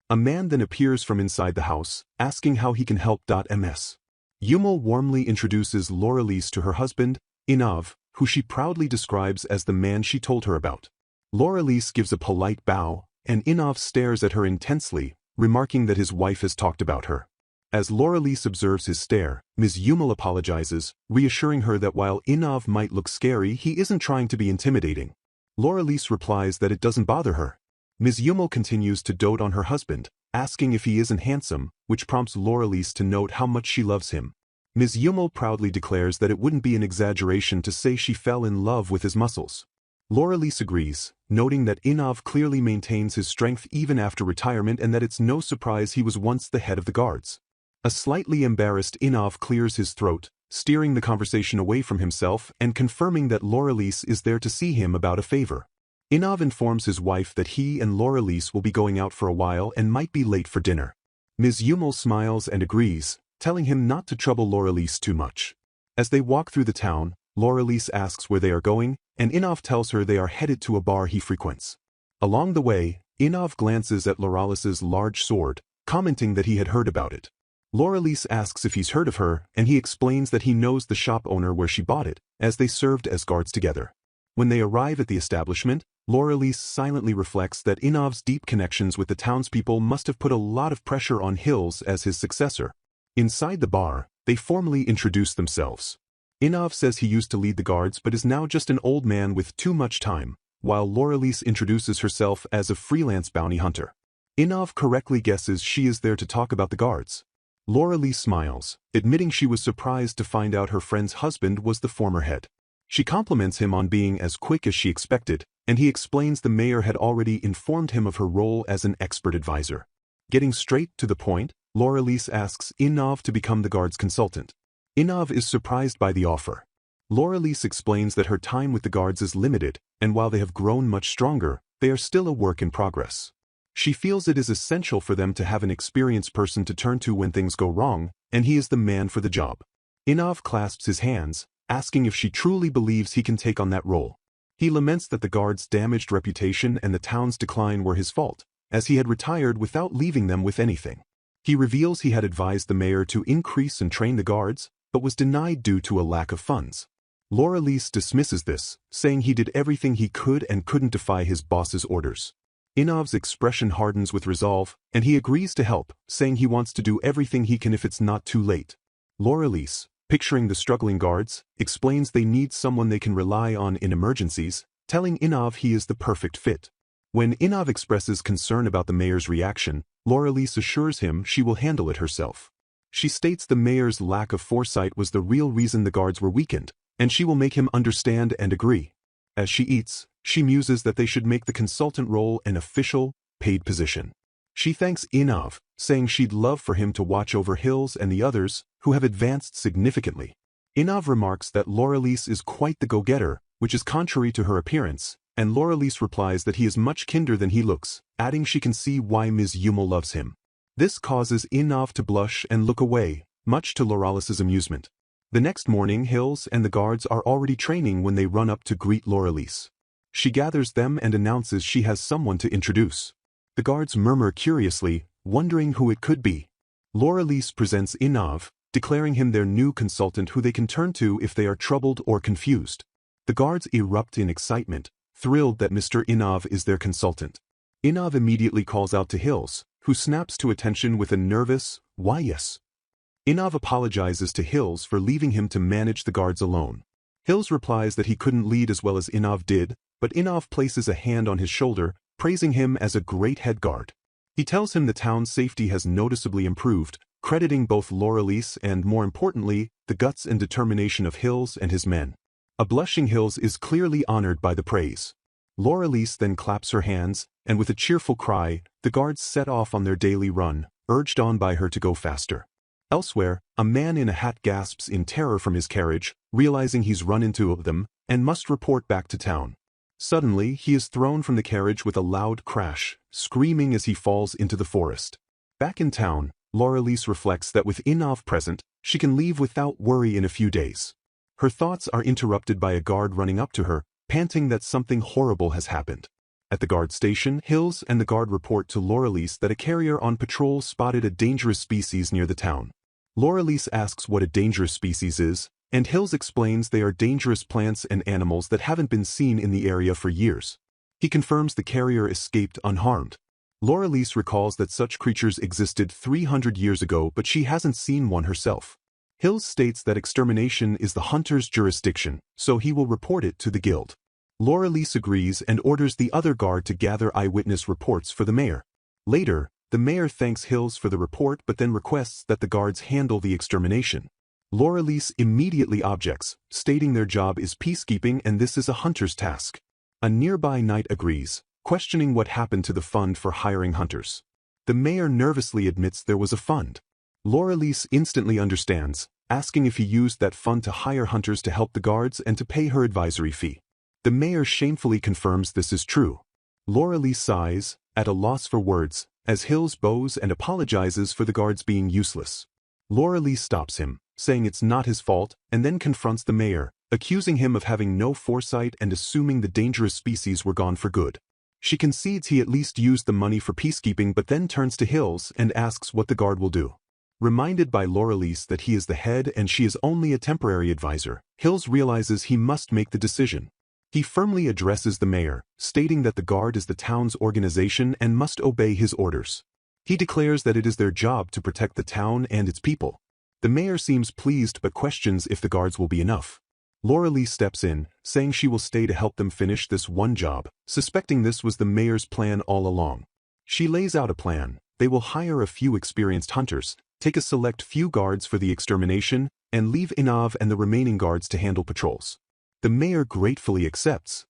A man then appears from inside the house, asking how he can help. Ms. Hummel warmly introduces Laurelise to her husband, Inovv, who she proudly describes as the man she told her about. Laurelise gives a polite bow, and Inovv stares at her intensely, remarking that his wife has talked about her. As Laurelise observes his stare, Ms. Hummel apologizes, reassuring her that while Inovv might look scary, he isn't trying to be intimidating. Laurelise replies that it doesn't bother her. Ms. Hummel continues to dote on her husband, asking if he isn't handsome, which prompts Laurelise to note how much she loves him. Ms. Hummel proudly declares that it wouldn't be an exaggeration to say she fell in love with his muscles. Laurelise agrees, noting that Inovv clearly maintains his strength even after retirement and that it's no surprise he was once the head of the guards. A slightly embarrassed Inovv clears his throat, steering the conversation away from himself and confirming that Laurelise is there to see him about a favor. Inovv informs his wife that he and Laurelise will be going out for a while and might be late for dinner. Ms. Hummel smiles and agrees, telling him not to trouble Laurelise too much. As they walk through the town, Laurelise asks where they are going, and Inovv tells her they are headed to a bar he frequents. Along the way, Inovv glances at Laurelise's large sword, commenting that he had heard about it. Laurelise asks if he's heard of her, and he explains that he knows the shop owner where she bought it, as they served as guards together. When they arrive at the establishment, Laurelise silently reflects that Inovv's deep connections with the townspeople must have put a lot of pressure on Hills as his successor. Inside the bar, they formally introduce themselves. Inovv says he used to lead the guards but is now just an old man with too much time, while Laurelise introduces herself as a freelance bounty hunter. Inovv correctly guesses she is there to talk about the guards. Laurelise smiles, admitting she was surprised to find out her friend's husband was the former head. She compliments him on being as quick as she expected, and he explains the mayor had already informed him of her role as an expert advisor. Getting straight to the point, Laurelise asks Inovv to become the guard's consultant. Inovv is surprised by the offer. Laurelise explains that her time with the guards is limited, and while they have grown much stronger, they are still a work in progress. She feels it is essential for them to have an experienced person to turn to when things go wrong, and he is the man for the job. Inovv clasps his hands, asking if she truly believes he can take on that role. He laments that the guard's damaged reputation and the town's decline were his fault, as he had retired without leaving them with anything. He reveals he had advised the mayor to increase and train the guards, but was denied due to a lack of funds. Laurelise dismisses this, saying he did everything he could and couldn't defy his boss's orders. Inovv's expression hardens with resolve, and he agrees to help, saying he wants to do everything he can if it's not too late. Laurelise, picturing the struggling guards, explains they need someone they can rely on in emergencies, telling Inovv he is the perfect fit. When Inovv expresses concern about the mayor's reaction, Laurelise assures him she will handle it herself. She states the mayor's lack of foresight was the real reason the guards were weakened, and she will make him understand and agree. As she eats, she muses that they should make the consultant role an official, paid position. She thanks Inovv, saying she'd love for him to watch over Hills and the others, who have advanced significantly. Inovv remarks that Laurelise is quite the go-getter, which is contrary to her appearance, and Laurelise replies that he is much kinder than he looks, adding she can see why Ms. Hummel loves him. This causes Inovv to blush and look away, much to Laurelise's amusement. The next morning, Hills and the guards are already training when they run up to greet Laurelise. She gathers them and announces she has someone to introduce. The guards murmur curiously, wondering who it could be. Laurelise presents Inovv, declaring him their new consultant who they can turn to if they are troubled or confused. The guards erupt in excitement, thrilled that Mr. Inovv is their consultant. Inovv immediately calls out to Hills, who snaps to attention with a nervous, "Why yes?" Inovv apologizes to Hills for leaving him to manage the guards alone. Hills replies that he couldn't lead as well as Inovv did, but Inovv places a hand on his shoulder, praising him as a great head guard. He tells him the town's safety has noticeably improved, crediting both Laurelise and, more importantly, the guts and determination of Hills and his men. A blushing Hills is clearly honored by the praise. Laurelise then claps her hands, and with a cheerful cry, the guards set off on their daily run, urged on by her to go faster. Elsewhere, a man in a hat gasps in terror from his carriage, realizing he's run into them, and must report back to town. Suddenly, he is thrown from the carriage with a loud crash, screaming as he falls into the forest. Back in town, Laurelise reflects that with Inovv present, she can leave without worry in a few days. Her thoughts are interrupted by a guard running up to her, panting that something horrible has happened. At the guard station, Hills and the guard report to Laurelise that a carrier on patrol spotted a dangerous species near the town. Laurelise asks what a dangerous species is, and Hills explains they are dangerous plants and animals that haven't been seen in the area for years. He confirms the carrier escaped unharmed. Laurelise recalls that such creatures existed 300 years ago, but she hasn't seen one herself. Hills states that extermination is the hunter's jurisdiction, so he will report it to the guild. Laurelise agrees and orders the other guard to gather eyewitness reports for the mayor. Later, the mayor thanks Hills for the report but then requests that the guards handle the extermination. Laurelise immediately objects, stating their job is peacekeeping and this is a hunter's task. A nearby knight agrees, questioning what happened to the fund for hiring hunters. The mayor nervously admits there was a fund. Laurelise instantly understands, asking if he used that fund to hire hunters to help the guards and to pay her advisory fee. The mayor shamefully confirms this is true. Laurelise sighs, at a loss for words, as Hills bows and apologizes for the guards being useless. Laurelise stops him, saying it's not his fault, and then confronts the mayor, accusing him of having no foresight and assuming the dangerous species were gone for good. She concedes he at least used the money for peacekeeping but then turns to Hills and asks what the guard will do. Reminded by Laurelise that he is the head and she is only a temporary advisor, Hills realizes he must make the decision. He firmly addresses the mayor, stating that the guard is the town's organization and must obey his orders. He declares that it is their job to protect the town and its people. The mayor seems pleased but questions if the guards will be enough. Laurelise steps in, saying she will stay to help them finish this one job, suspecting this was the mayor's plan all along. She lays out a plan. They will hire a few experienced hunters, take a select few guards for the extermination, and leave Inovv and the remaining guards to handle patrols. The mayor gratefully accepts.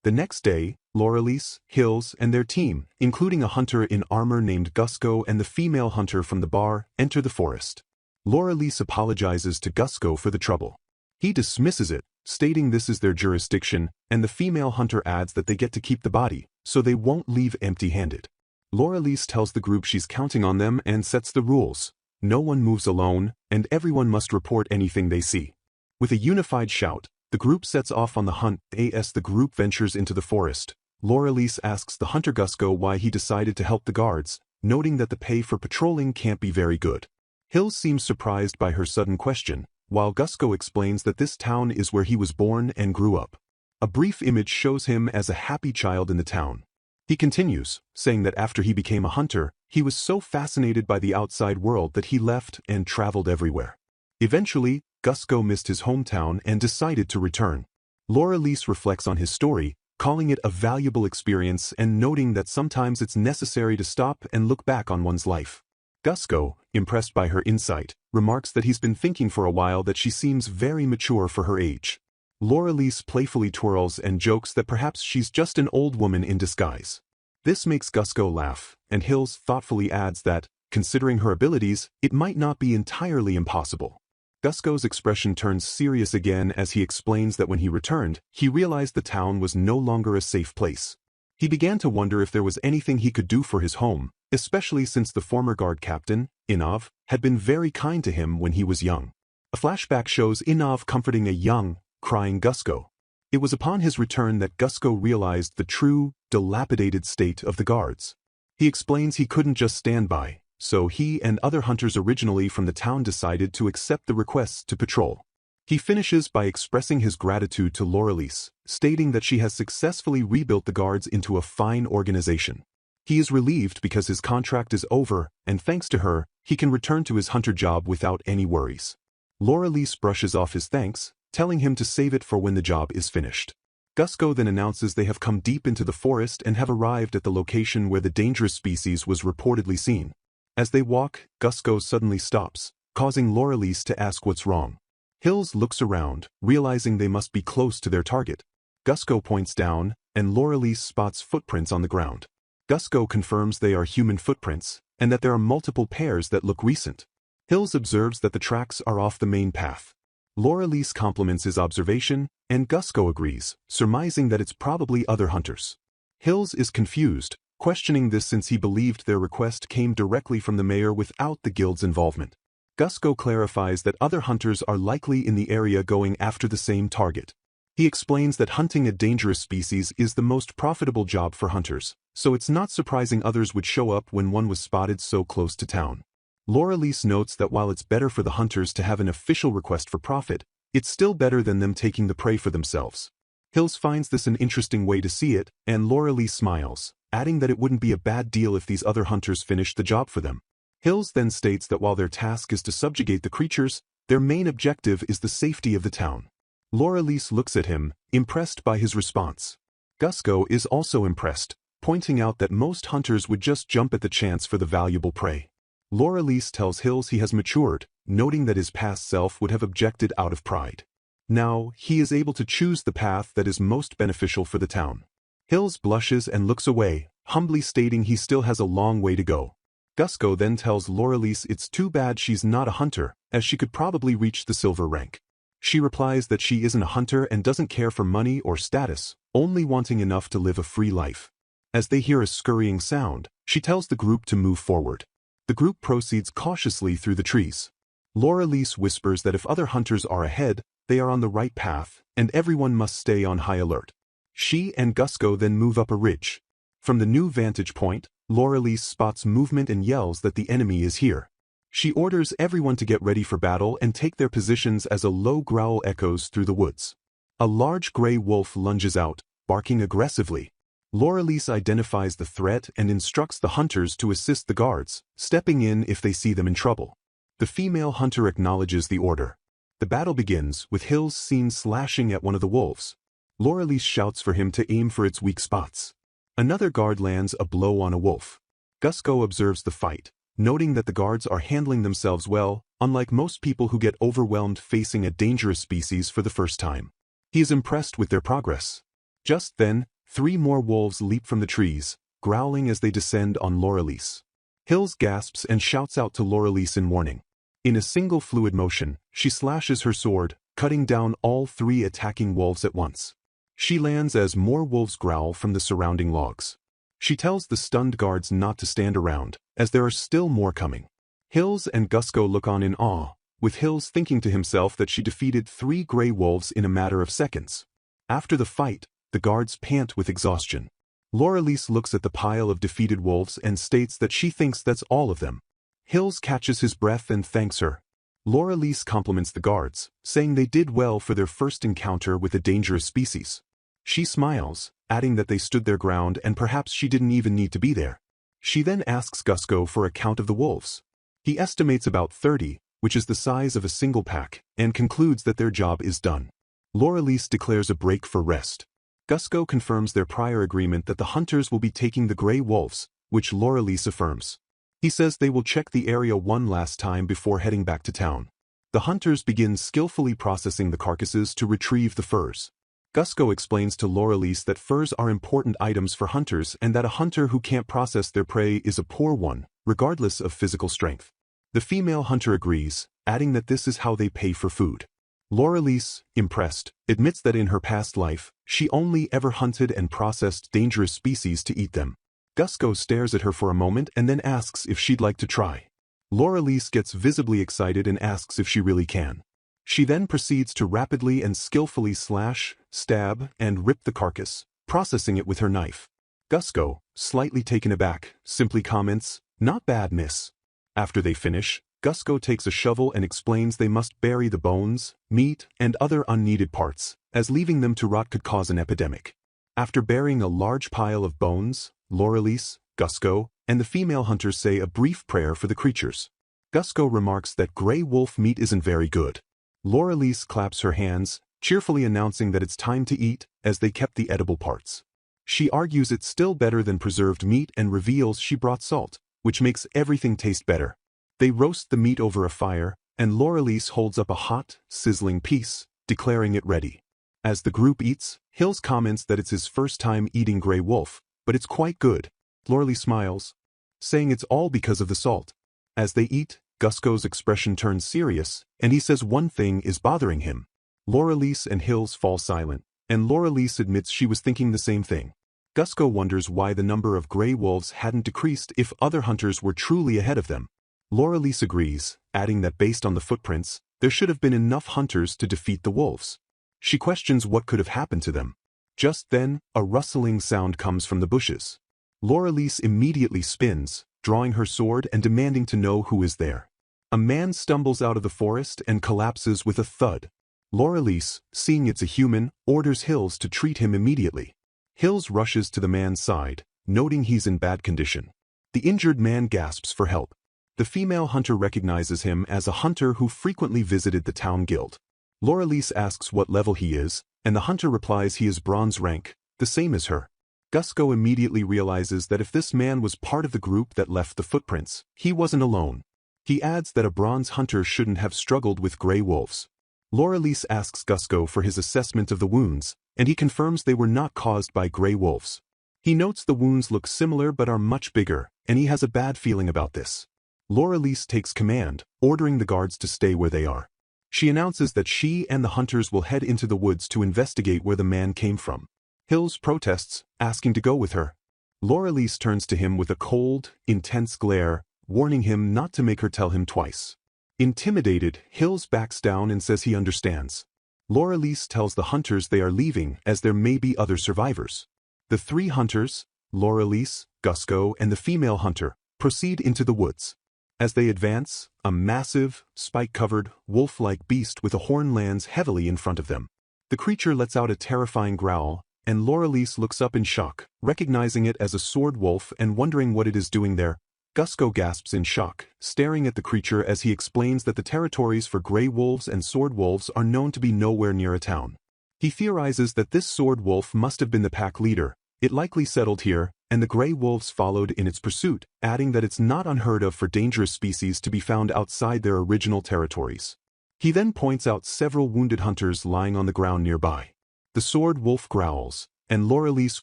The next day, Laurelise, Hills, and their team, including a hunter in armor named Gusco and the female hunter from the bar, enter the forest. Laurelise apologizes to Gusco for the trouble. He dismisses it, stating this is their jurisdiction, and the female hunter adds that they get to keep the body, so they won't leave empty-handed. Laurelise tells the group she's counting on them and sets the rules. No one moves alone, and everyone must report anything they see. With a unified shout, the group sets off on the hunt. As the group ventures into the forest, Laurelise asks the hunter Gusco why he decided to help the guards, noting that the pay for patrolling can't be very good. Hills seems surprised by her sudden question, while Gusco explains that this town is where he was born and grew up. A brief image shows him as a happy child in the town. He continues, saying that after he became a hunter, he was so fascinated by the outside world that he left and traveled everywhere. Eventually, Gusco missed his hometown and decided to return. Laurelise reflects on his story, calling it a valuable experience and noting that sometimes it's necessary to stop and look back on one's life. Gusco, impressed by her insight, remarks that he's been thinking for a while that she seems very mature for her age. Laurelise playfully twirls and jokes that perhaps she's just an old woman in disguise. This makes Gusco laugh, and Hills thoughtfully adds that, considering her abilities, it might not be entirely impossible. Gusco's expression turns serious again as he explains that when he returned, he realized the town was no longer a safe place. He began to wonder if there was anything he could do for his home, especially since the former guard captain, Inovv, had been very kind to him when he was young. A flashback shows Inovv comforting a young, crying Gusco. It was upon his return that Gusco realized the true, dilapidated state of the guards. He explains he couldn't just stand by, so he and other hunters originally from the town decided to accept the requests to patrol. He finishes by expressing his gratitude to Laurelise, stating that she has successfully rebuilt the guards into a fine organization. He is relieved because his contract is over, and thanks to her, he can return to his hunter job without any worries. Laurelise brushes off his thanks, telling him to save it for when the job is finished. Gusco then announces they have come deep into the forest and have arrived at the location where the dangerous species was reportedly seen. As they walk, Gusco suddenly stops, causing Laurelise to ask what's wrong. Hills looks around, realizing they must be close to their target. Gusco points down, and Laurelise spots footprints on the ground. Gusco confirms they are human footprints, and that there are multiple pairs that look recent. Hills observes that the tracks are off the main path. Laurelise compliments his observation, and Gusco agrees, surmising that it's probably other hunters. Hills is confused, questioning this since he believed their request came directly from the mayor without the guild's involvement. Gusco clarifies that other hunters are likely in the area going after the same target. He explains that hunting a dangerous species is the most profitable job for hunters, so it's not surprising others would show up when one was spotted so close to town. Laurelise notes that while it's better for the hunters to have an official request for profit, it's still better than them taking the prey for themselves. Hills finds this an interesting way to see it, and Laurelise smiles, adding that it wouldn't be a bad deal if these other hunters finished the job for them. Hills then states that while their task is to subjugate the creatures, their main objective is the safety of the town. Laurelise looks at him, impressed by his response. Gusco is also impressed, pointing out that most hunters would just jump at the chance for the valuable prey. Laurelise tells Hills he has matured, noting that his past self would have objected out of pride. Now, he is able to choose the path that is most beneficial for the town. Hills blushes and looks away, humbly stating he still has a long way to go. Gusco then tells Laurelise it's too bad she's not a hunter, as she could probably reach the silver rank. She replies that she isn't a hunter and doesn't care for money or status, only wanting enough to live a free life. As they hear a scurrying sound, she tells the group to move forward. The group proceeds cautiously through the trees. Laurelise whispers that if other hunters are ahead, they are on the right path, and everyone must stay on high alert. She and Gusco then move up a ridge. From the new vantage point, Laurelise spots movement and yells that the enemy is here. She orders everyone to get ready for battle and take their positions as a low growl echoes through the woods. A large gray wolf lunges out, barking aggressively. Laurelise identifies the threat and instructs the hunters to assist the guards, stepping in if they see them in trouble. The female hunter acknowledges the order. The battle begins, with Hills seen slashing at one of the wolves. Laurelise shouts for him to aim for its weak spots. Another guard lands a blow on a wolf. Gusco observes the fight, noting that the guards are handling themselves well, unlike most people who get overwhelmed facing a dangerous species for the first time. He is impressed with their progress. Just then, 3 more wolves leap from the trees, growling as they descend on Laurelise. Hills gasps and shouts out to Laurelise in warning. In a single fluid motion, she slashes her sword, cutting down all 3 attacking wolves at once. She lands as more wolves growl from the surrounding logs. She tells the stunned guards not to stand around, as there are still more coming. Hills and Gusco look on in awe, with Hills thinking to himself that she defeated 3 gray wolves in a matter of seconds. After the fight, the guards pant with exhaustion. Laurelise looks at the pile of defeated wolves and states that she thinks that's all of them. Hills catches his breath and thanks her. Laurelise compliments the guards, saying they did well for their first encounter with a dangerous species. She smiles, adding that they stood their ground and perhaps she didn't even need to be there. She then asks Gusco for a count of the wolves. He estimates about 30, which is the size of a single pack, and concludes that their job is done. Laurelise declares a break for rest. Gusco confirms their prior agreement that the hunters will be taking the gray wolves, which Laurelise affirms. He says they will check the area one last time before heading back to town. The hunters begin skillfully processing the carcasses to retrieve the furs. Gusco explains to Laurelise that furs are important items for hunters and that a hunter who can't process their prey is a poor one, regardless of physical strength. The female hunter agrees, adding that this is how they pay for food. Laurelise, impressed, admits that in her past life, she only ever hunted and processed dangerous species to eat them. Gusco stares at her for a moment and then asks if she'd like to try. Laurelise gets visibly excited and asks if she really can. She then proceeds to rapidly and skillfully slash, stab, and rip the carcass, processing it with her knife. Gusco, slightly taken aback, simply comments, "Not bad, miss." After they finish, Gusco takes a shovel and explains they must bury the bones, meat, and other unneeded parts, as leaving them to rot could cause an epidemic. After burying a large pile of bones, Laurelise, Gusco, and the female hunters say a brief prayer for the creatures. Gusco remarks that gray wolf meat isn't very good. Laurelise claps her hands, cheerfully announcing that it's time to eat, as they kept the edible parts. She argues it's still better than preserved meat and reveals she brought salt, which makes everything taste better. They roast the meat over a fire, and Laurelise holds up a hot, sizzling piece, declaring it ready. As the group eats, Hills comments that it's his first time eating gray wolf, but it's quite good. Laurelise smiles, saying it's all because of the salt. As they eat, Gusco's expression turns serious, and he says one thing is bothering him. Laurelise and Hills fall silent, and Laurelise admits she was thinking the same thing. Gusco wonders why the number of gray wolves hadn't decreased if other hunters were truly ahead of them. Laurelise agrees, adding that based on the footprints, there should have been enough hunters to defeat the wolves. She questions what could have happened to them. Just then, a rustling sound comes from the bushes. Laurelise immediately spins, drawing her sword and demanding to know who is there. A man stumbles out of the forest and collapses with a thud. Laurelise, seeing it's a human, orders Hills to treat him immediately. Hills rushes to the man's side, noting he's in bad condition. The injured man gasps for help. The female hunter recognizes him as a hunter who frequently visited the town guild. Laurelise asks what level he is, and the hunter replies he is bronze rank, the same as her. Gusco immediately realizes that if this man was part of the group that left the footprints, he wasn't alone. He adds that a bronze hunter shouldn't have struggled with gray wolves. Laurelise asks Gusco for his assessment of the wounds, and he confirms they were not caused by gray wolves. He notes the wounds look similar but are much bigger, and he has a bad feeling about this. Laurelise takes command, ordering the guards to stay where they are. She announces that she and the hunters will head into the woods to investigate where the man came from. Hills protests, asking to go with her. Laurelise turns to him with a cold, intense glare, warning him not to make her tell him twice. Intimidated, Hills backs down and says he understands. Laurelise tells the hunters they are leaving as there may be other survivors. The 3 hunters, Laurelise, Gusco, and the female hunter, proceed into the woods. As they advance, a massive, spike-covered, wolf-like beast with a horn lands heavily in front of them. The creature lets out a terrifying growl, and Laurelise looks up in shock, recognizing it as a sword wolf and wondering what it is doing there. Gusco gasps in shock, staring at the creature as he explains that the territories for gray wolves and sword wolves are known to be nowhere near a town. He theorizes that this sword wolf must have been the pack leader. It likely settled here, and the gray wolves followed in its pursuit, adding that it's not unheard of for dangerous species to be found outside their original territories. He then points out several wounded hunters lying on the ground nearby. The sword wolf growls, and Laurelise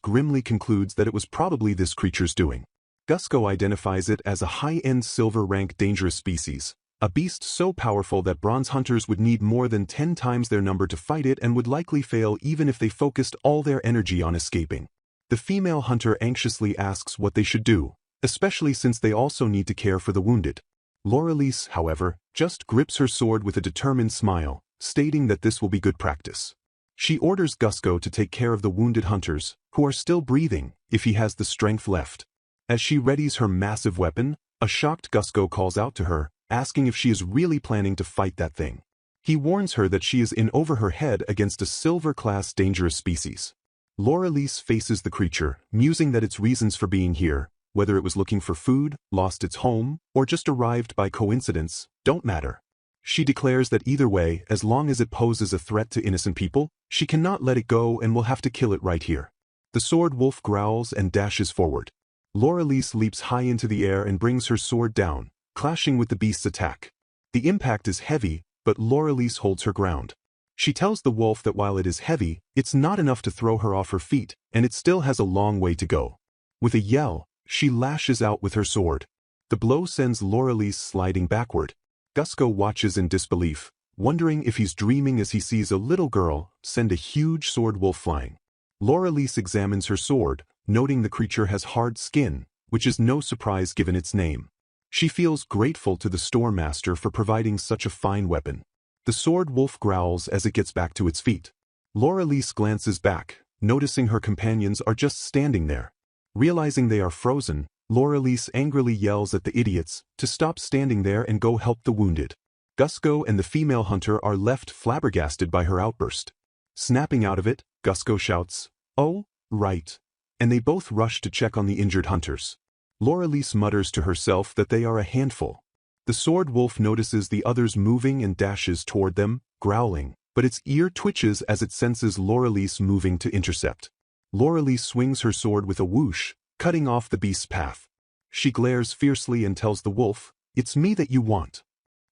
grimly concludes that it was probably this creature's doing. Gusco identifies it as a high-end silver-rank dangerous species, a beast so powerful that bronze hunters would need more than 10 times their number to fight it and would likely fail even if they focused all their energy on escaping. The female hunter anxiously asks what they should do, especially since they also need to care for the wounded. Laurelise, however, just grips her sword with a determined smile, stating that this will be good practice. She orders Gusco to take care of the wounded hunters, who are still breathing, if he has the strength left. As she readies her massive weapon, a shocked Gusco calls out to her, asking if she is really planning to fight that thing. He warns her that she is in over her head against a silver-class dangerous species. Laurelise faces the creature, musing that its reasons for being here, whether it was looking for food, lost its home, or just arrived by coincidence, don't matter. She declares that either way, as long as it poses a threat to innocent people, she cannot let it go and will have to kill it right here. The sword wolf growls and dashes forward. Laurelise leaps high into the air and brings her sword down, clashing with the beast's attack. The impact is heavy, but Laurelise holds her ground. She tells the wolf that while it is heavy, it's not enough to throw her off her feet, and it still has a long way to go. With a yell, she lashes out with her sword. The blow sends Laurelise sliding backward. Gusco watches in disbelief, wondering if he's dreaming as he sees a little girl send a huge sword wolf flying. Laurelise examines her sword, noting the creature has hard skin, which is no surprise given its name. She feels grateful to the store master for providing such a fine weapon. The sword wolf growls as it gets back to its feet. Laurelise glances back, noticing her companions are just standing there. Realizing they are frozen, Laurelise angrily yells at the idiots to stop standing there and go help the wounded. Gusco and the female hunter are left flabbergasted by her outburst. Snapping out of it, Gusco shouts, "Oh, right," and they both rush to check on the injured hunters. Laurelise mutters to herself that they are a handful. The sword wolf notices the others moving and dashes toward them, growling, but its ear twitches as it senses Laurelise moving to intercept. Laurelise swings her sword with a whoosh, cutting off the beast's path. She glares fiercely and tells the wolf, "It's me that you want."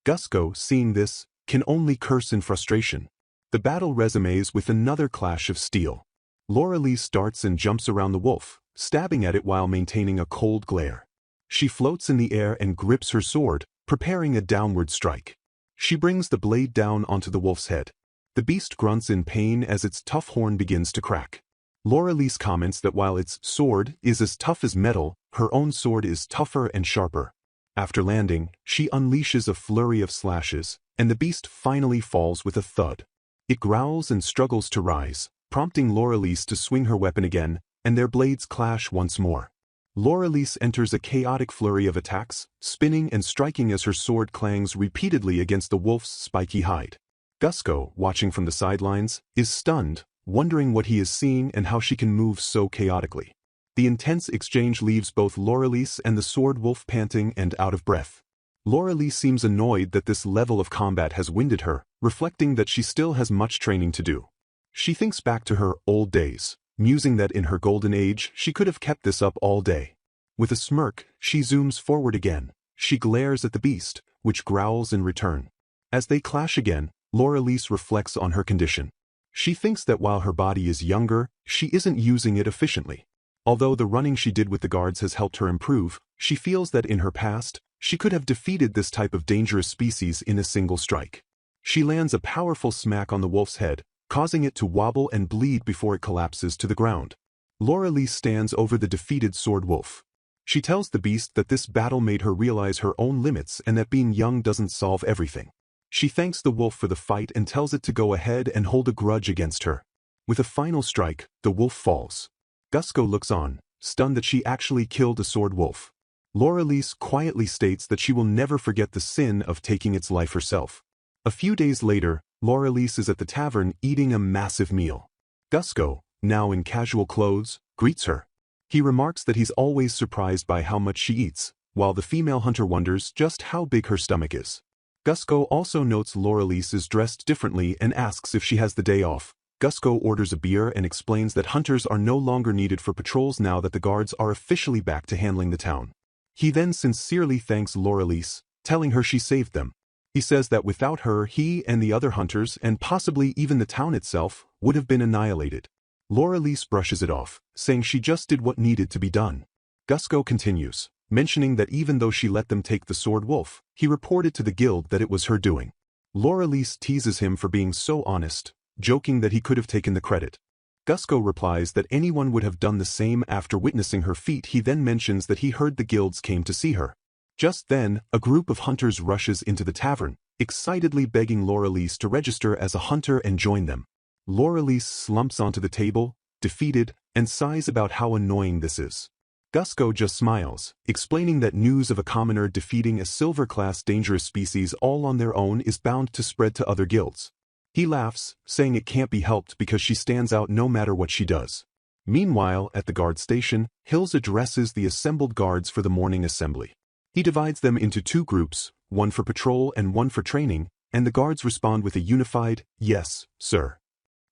Gusco, seeing this, can only curse in frustration. The battle resumes with another clash of steel. Laurelise darts and jumps around the wolf, stabbing at it while maintaining a cold glare. She floats in the air and grips her sword, preparing a downward strike. She brings the blade down onto the wolf's head. The beast grunts in pain as its tough horn begins to crack. Laurelise comments that while its sword is as tough as metal, her own sword is tougher and sharper. After landing, she unleashes a flurry of slashes, and the beast finally falls with a thud. It growls and struggles to rise, prompting Laurelise to swing her weapon again, and their blades clash once more. Laurelise enters a chaotic flurry of attacks, spinning and striking as her sword clangs repeatedly against the wolf's spiky hide. Gusco, watching from the sidelines, is stunned, wondering what he is seeing and how she can move so chaotically. The intense exchange leaves both Laurelise and the sword wolf panting and out of breath. Laurelise seems annoyed that this level of combat has winded her, reflecting that she still has much training to do. She thinks back to her old days, musing that in her golden age she could have kept this up all day. With a smirk, she zooms forward again. She glares at the beast, which growls in return. As they clash again, Laurelise reflects on her condition. She thinks that while her body is younger, she isn't using it efficiently. Although the running she did with the guards has helped her improve, she feels that in her past, she could have defeated this type of dangerous species in a single strike. She lands a powerful smack on the wolf's head, causing it to wobble and bleed before it collapses to the ground. Laurelise stands over the defeated sword wolf. She tells the beast that this battle made her realize her own limits and that being young doesn't solve everything. She thanks the wolf for the fight and tells it to go ahead and hold a grudge against her. With a final strike, the wolf falls. Gusco looks on, stunned that she actually killed a sword wolf. Laurelise quietly states that she will never forget the sin of taking its life herself. A few days later, Laurelise is at the tavern eating a massive meal. Gusco, now in casual clothes, greets her. He remarks that he's always surprised by how much she eats, while the female hunter wonders just how big her stomach is. Gusco also notes Laurelise is dressed differently and asks if she has the day off. Gusco orders a beer and explains that hunters are no longer needed for patrols now that the guards are officially back to handling the town. He then sincerely thanks Laurelise, telling her she saved them. He says that without her, he and the other hunters, and possibly even the town itself, would have been annihilated. Laurelise brushes it off, saying she just did what needed to be done. Gusco continues, mentioning that even though she let them take the sword wolf, he reported to the guild that it was her doing. Laurelise teases him for being so honest, joking that he could have taken the credit. Gusco replies that anyone would have done the same after witnessing her feat. He then mentions that he heard the guilds came to see her. Just then, a group of hunters rushes into the tavern, excitedly begging Laurelise to register as a hunter and join them. Laurelise slumps onto the table, defeated, and sighs about how annoying this is. Gusco just smiles, explaining that news of a commoner defeating a silver-class dangerous species all on their own is bound to spread to other guilds. He laughs, saying it can't be helped because she stands out no matter what she does. Meanwhile, at the guard station, Hills addresses the assembled guards for the morning assembly. He divides them into two groups, one for patrol and one for training, and the guards respond with a unified, "Yes, sir."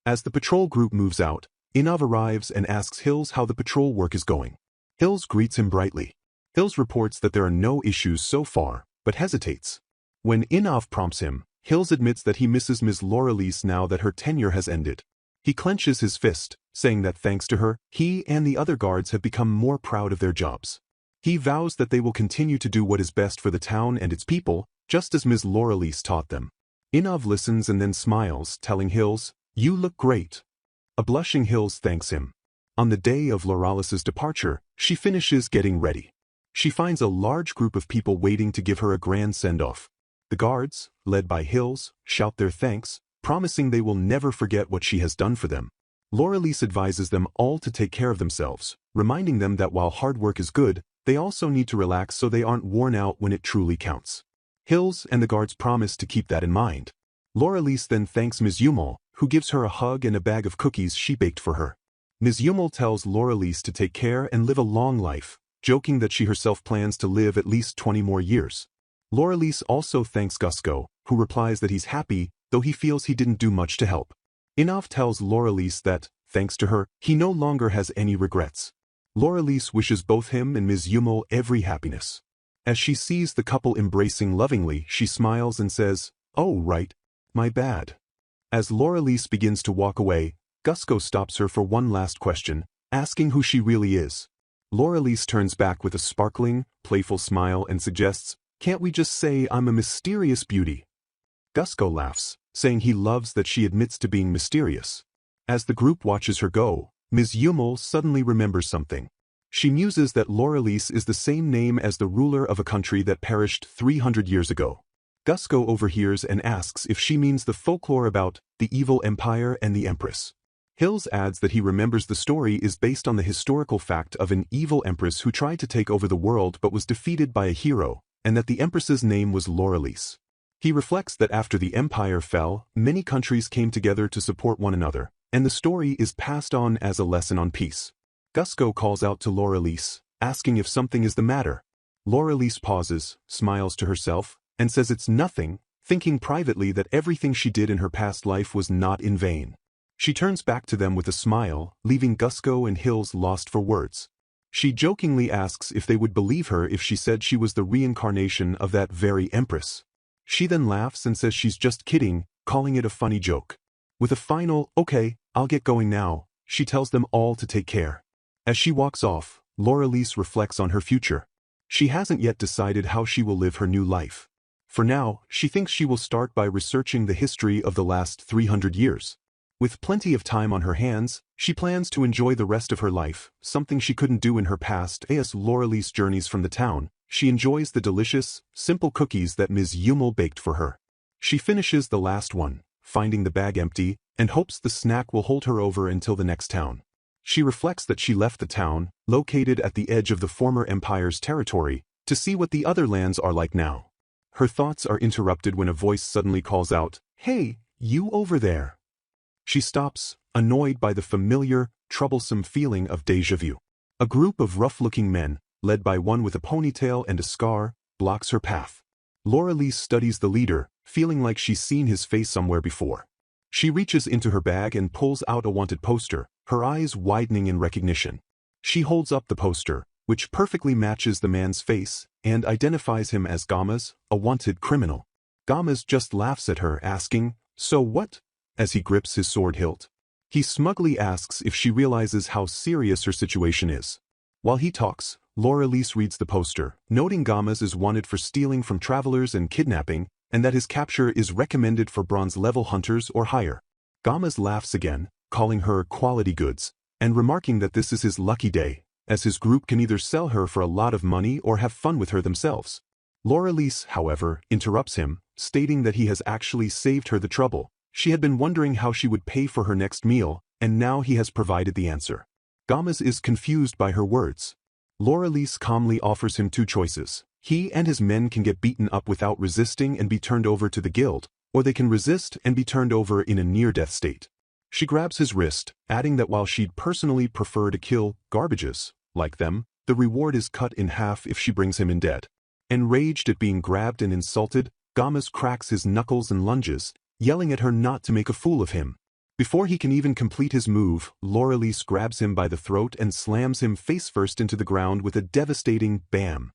As the patrol group moves out, Inovv arrives and asks Hills how the patrol work is going. Hills greets him brightly. Hills reports that there are no issues so far, but hesitates. When Inovv prompts him, Hills admits that he misses Ms. Laurelise now that her tenure has ended. He clenches his fist, saying that thanks to her, he and the other guards have become more proud of their jobs. He vows that they will continue to do what is best for the town and its people, just as Ms. Laurelise taught them. Inovv listens and then smiles, telling Hills, "You look great." A blushing Hills thanks him. On the day of Laurelise's departure, she finishes getting ready. She finds a large group of people waiting to give her a grand send-off. The guards, led by Hills, shout their thanks, promising they will never forget what she has done for them. Laurelise advises them all to take care of themselves, reminding them that while hard work is good, they also need to relax so they aren't worn out when it truly counts. Hills and the guards promise to keep that in mind. Laurelise then thanks Ms. Yumel, who gives her a hug and a bag of cookies she baked for her. Ms. Yumel tells Laurelise to take care and live a long life, joking that she herself plans to live at least 20 more years. Laurelise also thanks Gusco, who replies that he's happy, though he feels he didn't do much to help. Inovv tells Laurelise that, thanks to her, he no longer has any regrets. Laurelise wishes both him and Ms. Yumel every happiness. As she sees the couple embracing lovingly, she smiles and says, "Oh right, my bad." As Laurelise begins to walk away, Gusco stops her for one last question, asking who she really is. Laurelise turns back with a sparkling, playful smile and suggests, "Can't we just say I'm a mysterious beauty?" Gusco laughs, saying he loves that she admits to being mysterious. As the group watches her go, Ms. Yumel suddenly remembers something. She muses that Laurelise is the same name as the ruler of a country that perished 300 years ago. Gusco overhears and asks if she means the folklore about the evil empire and the empress. Hills adds that he remembers the story is based on the historical fact of an evil empress who tried to take over the world but was defeated by a hero, and that the empress's name was Laurelise. He reflects that after the empire fell, many countries came together to support one another, and the story is passed on as a lesson on peace. Gusco calls out to Laurelise, asking if something is the matter. Laurelise pauses, smiles to herself, and says it's nothing, thinking privately that everything she did in her past life was not in vain. She turns back to them with a smile, leaving Gusco and Hills lost for words. She jokingly asks if they would believe her if she said she was the reincarnation of that very empress. She then laughs and says she's just kidding, calling it a funny joke. With a final, "Okay, I'll get going now," she tells them all to take care. As she walks off, Laurelise reflects on her future. She hasn't yet decided how she will live her new life. For now, she thinks she will start by researching the history of the last 300 years. With plenty of time on her hands, she plans to enjoy the rest of her life, something she couldn't do in her past. As Laurelise journeys from the town, she enjoys the delicious, simple cookies that Ms. Yumel baked for her. She finishes the last one, finding the bag empty, and hopes the snack will hold her over until the next town. She reflects that she left the town, located at the edge of the former empire's territory, to see what the other lands are like now. Her thoughts are interrupted when a voice suddenly calls out, "Hey, you over there." She stops, annoyed by the familiar, troublesome feeling of déjà vu. A group of rough-looking men, led by one with a ponytail and a scar, blocks her path. Laurelise studies the leader, feeling like she's seen his face somewhere before. She reaches into her bag and pulls out a wanted poster, her eyes widening in recognition. She holds up the poster, which perfectly matches the man's face, and identifies him as Gamas, a wanted criminal. Gamas just laughs at her, asking, "So what?" as he grips his sword hilt. He smugly asks if she realizes how serious her situation is. While he talks, Laurelise reads the poster, noting Gamaz is wanted for stealing from travelers and kidnapping, and that his capture is recommended for bronze-level hunters or higher. Gamaz laughs again, calling her quality goods, and remarking that this is his lucky day, as his group can either sell her for a lot of money or have fun with her themselves. Laurelise, however, interrupts him, stating that he has actually saved her the trouble. She had been wondering how she would pay for her next meal, and now he has provided the answer. Gamaz is confused by her words. Laurelise calmly offers him two choices. He and his men can get beaten up without resisting and be turned over to the guild, or they can resist and be turned over in a near-death state. She grabs his wrist, adding that while she'd personally prefer to kill garbages like them, the reward is cut in half if she brings him in dead. Enraged at being grabbed and insulted, Gamaz cracks his knuckles and lunges, yelling at her not to make a fool of him. Before he can even complete his move, Laurelise grabs him by the throat and slams him face-first into the ground with a devastating bam.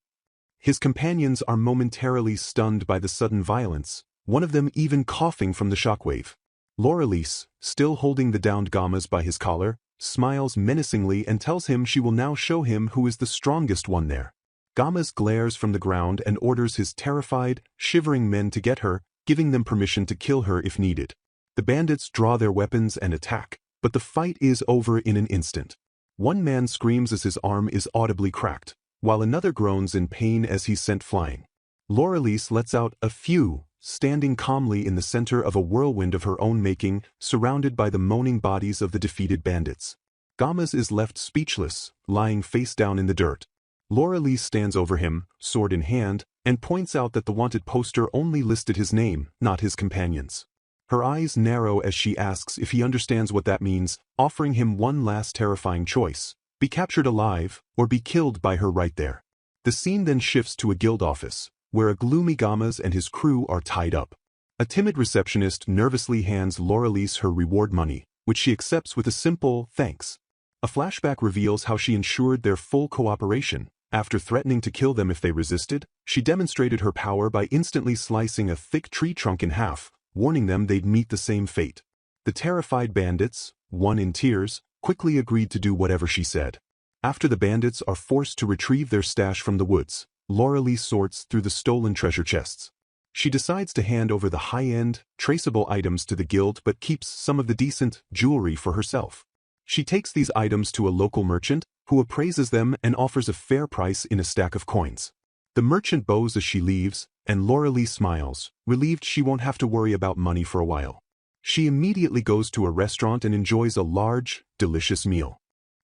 His companions are momentarily stunned by the sudden violence, one of them even coughing from the shockwave. Laurelise, still holding the downed Gamaz by his collar, smiles menacingly and tells him she will now show him who is the strongest one there. Gamaz glares from the ground and orders his terrified, shivering men to get her, giving them permission to kill her if needed. The bandits draw their weapons and attack, but the fight is over in an instant. One man screams as his arm is audibly cracked, while another groans in pain as he's sent flying. Laurelise lets out a phew, standing calmly in the center of a whirlwind of her own making, surrounded by the moaning bodies of the defeated bandits. Gamaz is left speechless, lying face down in the dirt. Laurelise stands over him, sword in hand, and points out that the wanted poster only listed his name, not his companions. Her eyes narrow as she asks if he understands what that means, offering him one last terrifying choice: be captured alive, or be killed by her right there. The scene then shifts to a guild office, where a gloomy Gamaz and his crew are tied up. A timid receptionist nervously hands Laurelise her reward money, which she accepts with a simple thanks. A flashback reveals how she ensured their full cooperation. After threatening to kill them if they resisted, she demonstrated her power by instantly slicing a thick tree trunk in half, warning them they'd meet the same fate. The terrified bandits, one in tears, quickly agreed to do whatever she said. After the bandits are forced to retrieve their stash from the woods, Laurelise sorts through the stolen treasure chests. She decides to hand over the high-end, traceable items to the guild but keeps some of the decent jewelry for herself. She takes these items to a local merchant, who appraises them and offers a fair price in a stack of coins. The merchant bows as she leaves, and Laurelise smiles, relieved she won't have to worry about money for a while. She immediately goes to a restaurant and enjoys a large, delicious meal.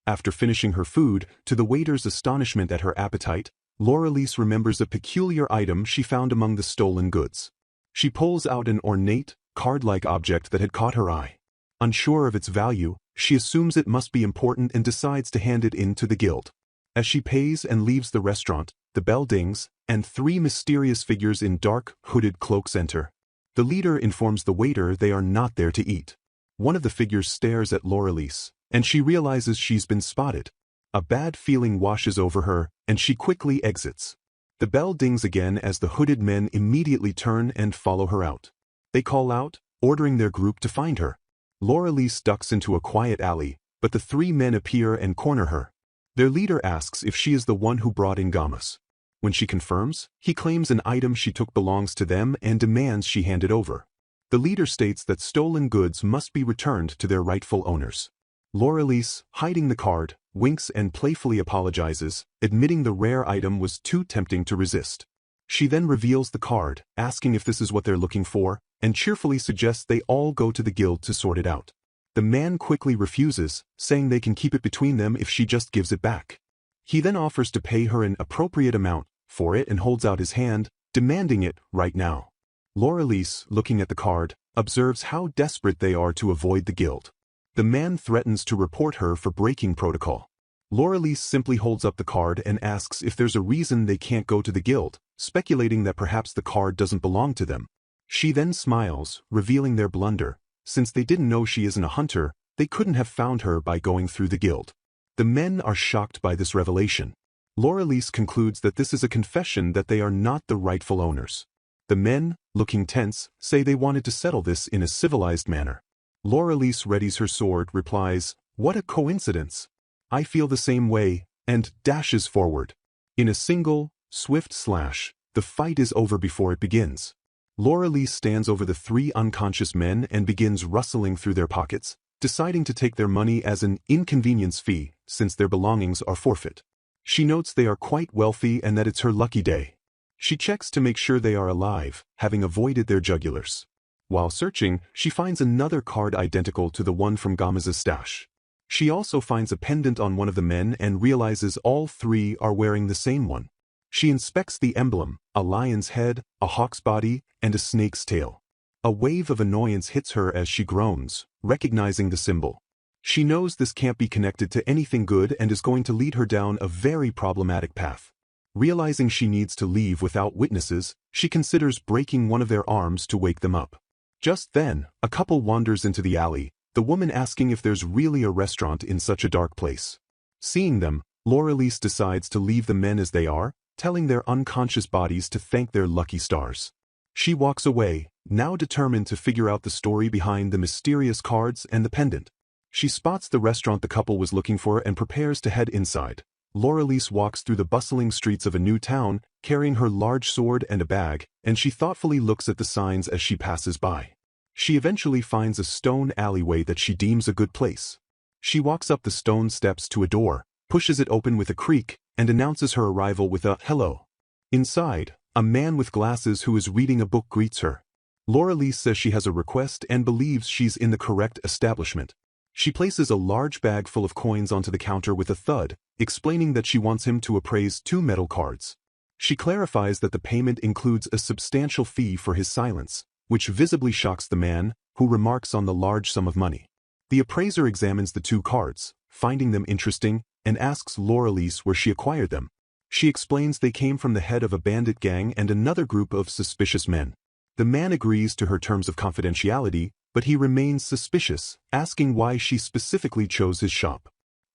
After finishing her food, to the waiter's astonishment at her appetite, Laurelise remembers a peculiar item she found among the stolen goods. She pulls out an ornate, card-like object that had caught her eye. Unsure of its value, she assumes it must be important and decides to hand it in to the guild. As she pays and leaves the restaurant, the bell dings, and three mysterious figures in dark, hooded cloaks enter. The leader informs the waiter they are not there to eat. One of the figures stares at Laurelise, and she realizes she's been spotted. A bad feeling washes over her, and she quickly exits. The bell dings again as the hooded men immediately turn and follow her out. They call out, ordering their group to find her. Laurelise ducks into a quiet alley, but the three men appear and corner her. Their leader asks if she is the one who brought in Gamaz. When she confirms, he claims an item she took belongs to them and demands she hand it over. The leader states that stolen goods must be returned to their rightful owners. Laurelise, hiding the card, winks and playfully apologizes, admitting the rare item was too tempting to resist. She then reveals the card, asking if this is what they're looking for, and cheerfully suggests they all go to the guild to sort it out. The man quickly refuses, saying they can keep it between them if she just gives it back. He then offers to pay her an appropriate amount for it and holds out his hand, demanding it right now. Laurelise, looking at the card, observes how desperate they are to avoid the guild. The man threatens to report her for breaking protocol. Laurelise simply holds up the card and asks if there's a reason they can't go to the guild, speculating that perhaps the card doesn't belong to them. She then smiles, revealing their blunder. Since they didn't know she isn't a hunter, they couldn't have found her by going through the guild. The men are shocked by this revelation. Laurelise concludes that this is a confession that they are not the rightful owners. The men, looking tense, say they wanted to settle this in a civilized manner. Laurelise readies her sword, replies, "What a coincidence! I feel the same way," and dashes forward. In a single, swift slash, the fight is over before it begins. Laurelise stands over the three unconscious men and begins rustling through their pockets, deciding to take their money as an inconvenience fee since their belongings are forfeit. She notes they are quite wealthy and that it's her lucky day. She checks to make sure they are alive, having avoided their jugulars. While searching, she finds another card identical to the one from Gama's stash. She also finds a pendant on one of the men and realizes all three are wearing the same one. She inspects the emblem, a lion's head, a hawk's body, and a snake's tail. A wave of annoyance hits her as she groans, recognizing the symbol. She knows this can't be connected to anything good and is going to lead her down a very problematic path. Realizing she needs to leave without witnesses, she considers breaking one of their arms to wake them up. Just then, a couple wanders into the alley, the woman asking if there's really a restaurant in such a dark place. Seeing them, Laurelise decides to leave the men as they are, telling their unconscious bodies to thank their lucky stars. She walks away, now determined to figure out the story behind the mysterious cards and the pendant. She spots the restaurant the couple was looking for and prepares to head inside. Laurelise walks through the bustling streets of a new town, carrying her large sword and a bag, and she thoughtfully looks at the signs as she passes by. She eventually finds a stone alleyway that she deems a good place. She walks up the stone steps to a door, pushes it open with a creak, and announces her arrival with a "hello." Inside, a man with glasses who is reading a book greets her. Laurelise says she has a request and believes she's in the correct establishment. She places a large bag full of coins onto the counter with a thud, explaining that she wants him to appraise 2 metal cards. She clarifies that the payment includes a substantial fee for his silence, which visibly shocks the man, who remarks on the large sum of money. The appraiser examines the 2 cards, finding them interesting, and asks Laurelise where she acquired them. She explains they came from the head of a bandit gang and another group of suspicious men. The man agrees to her terms of confidentiality, but he remains suspicious, asking why she specifically chose his shop.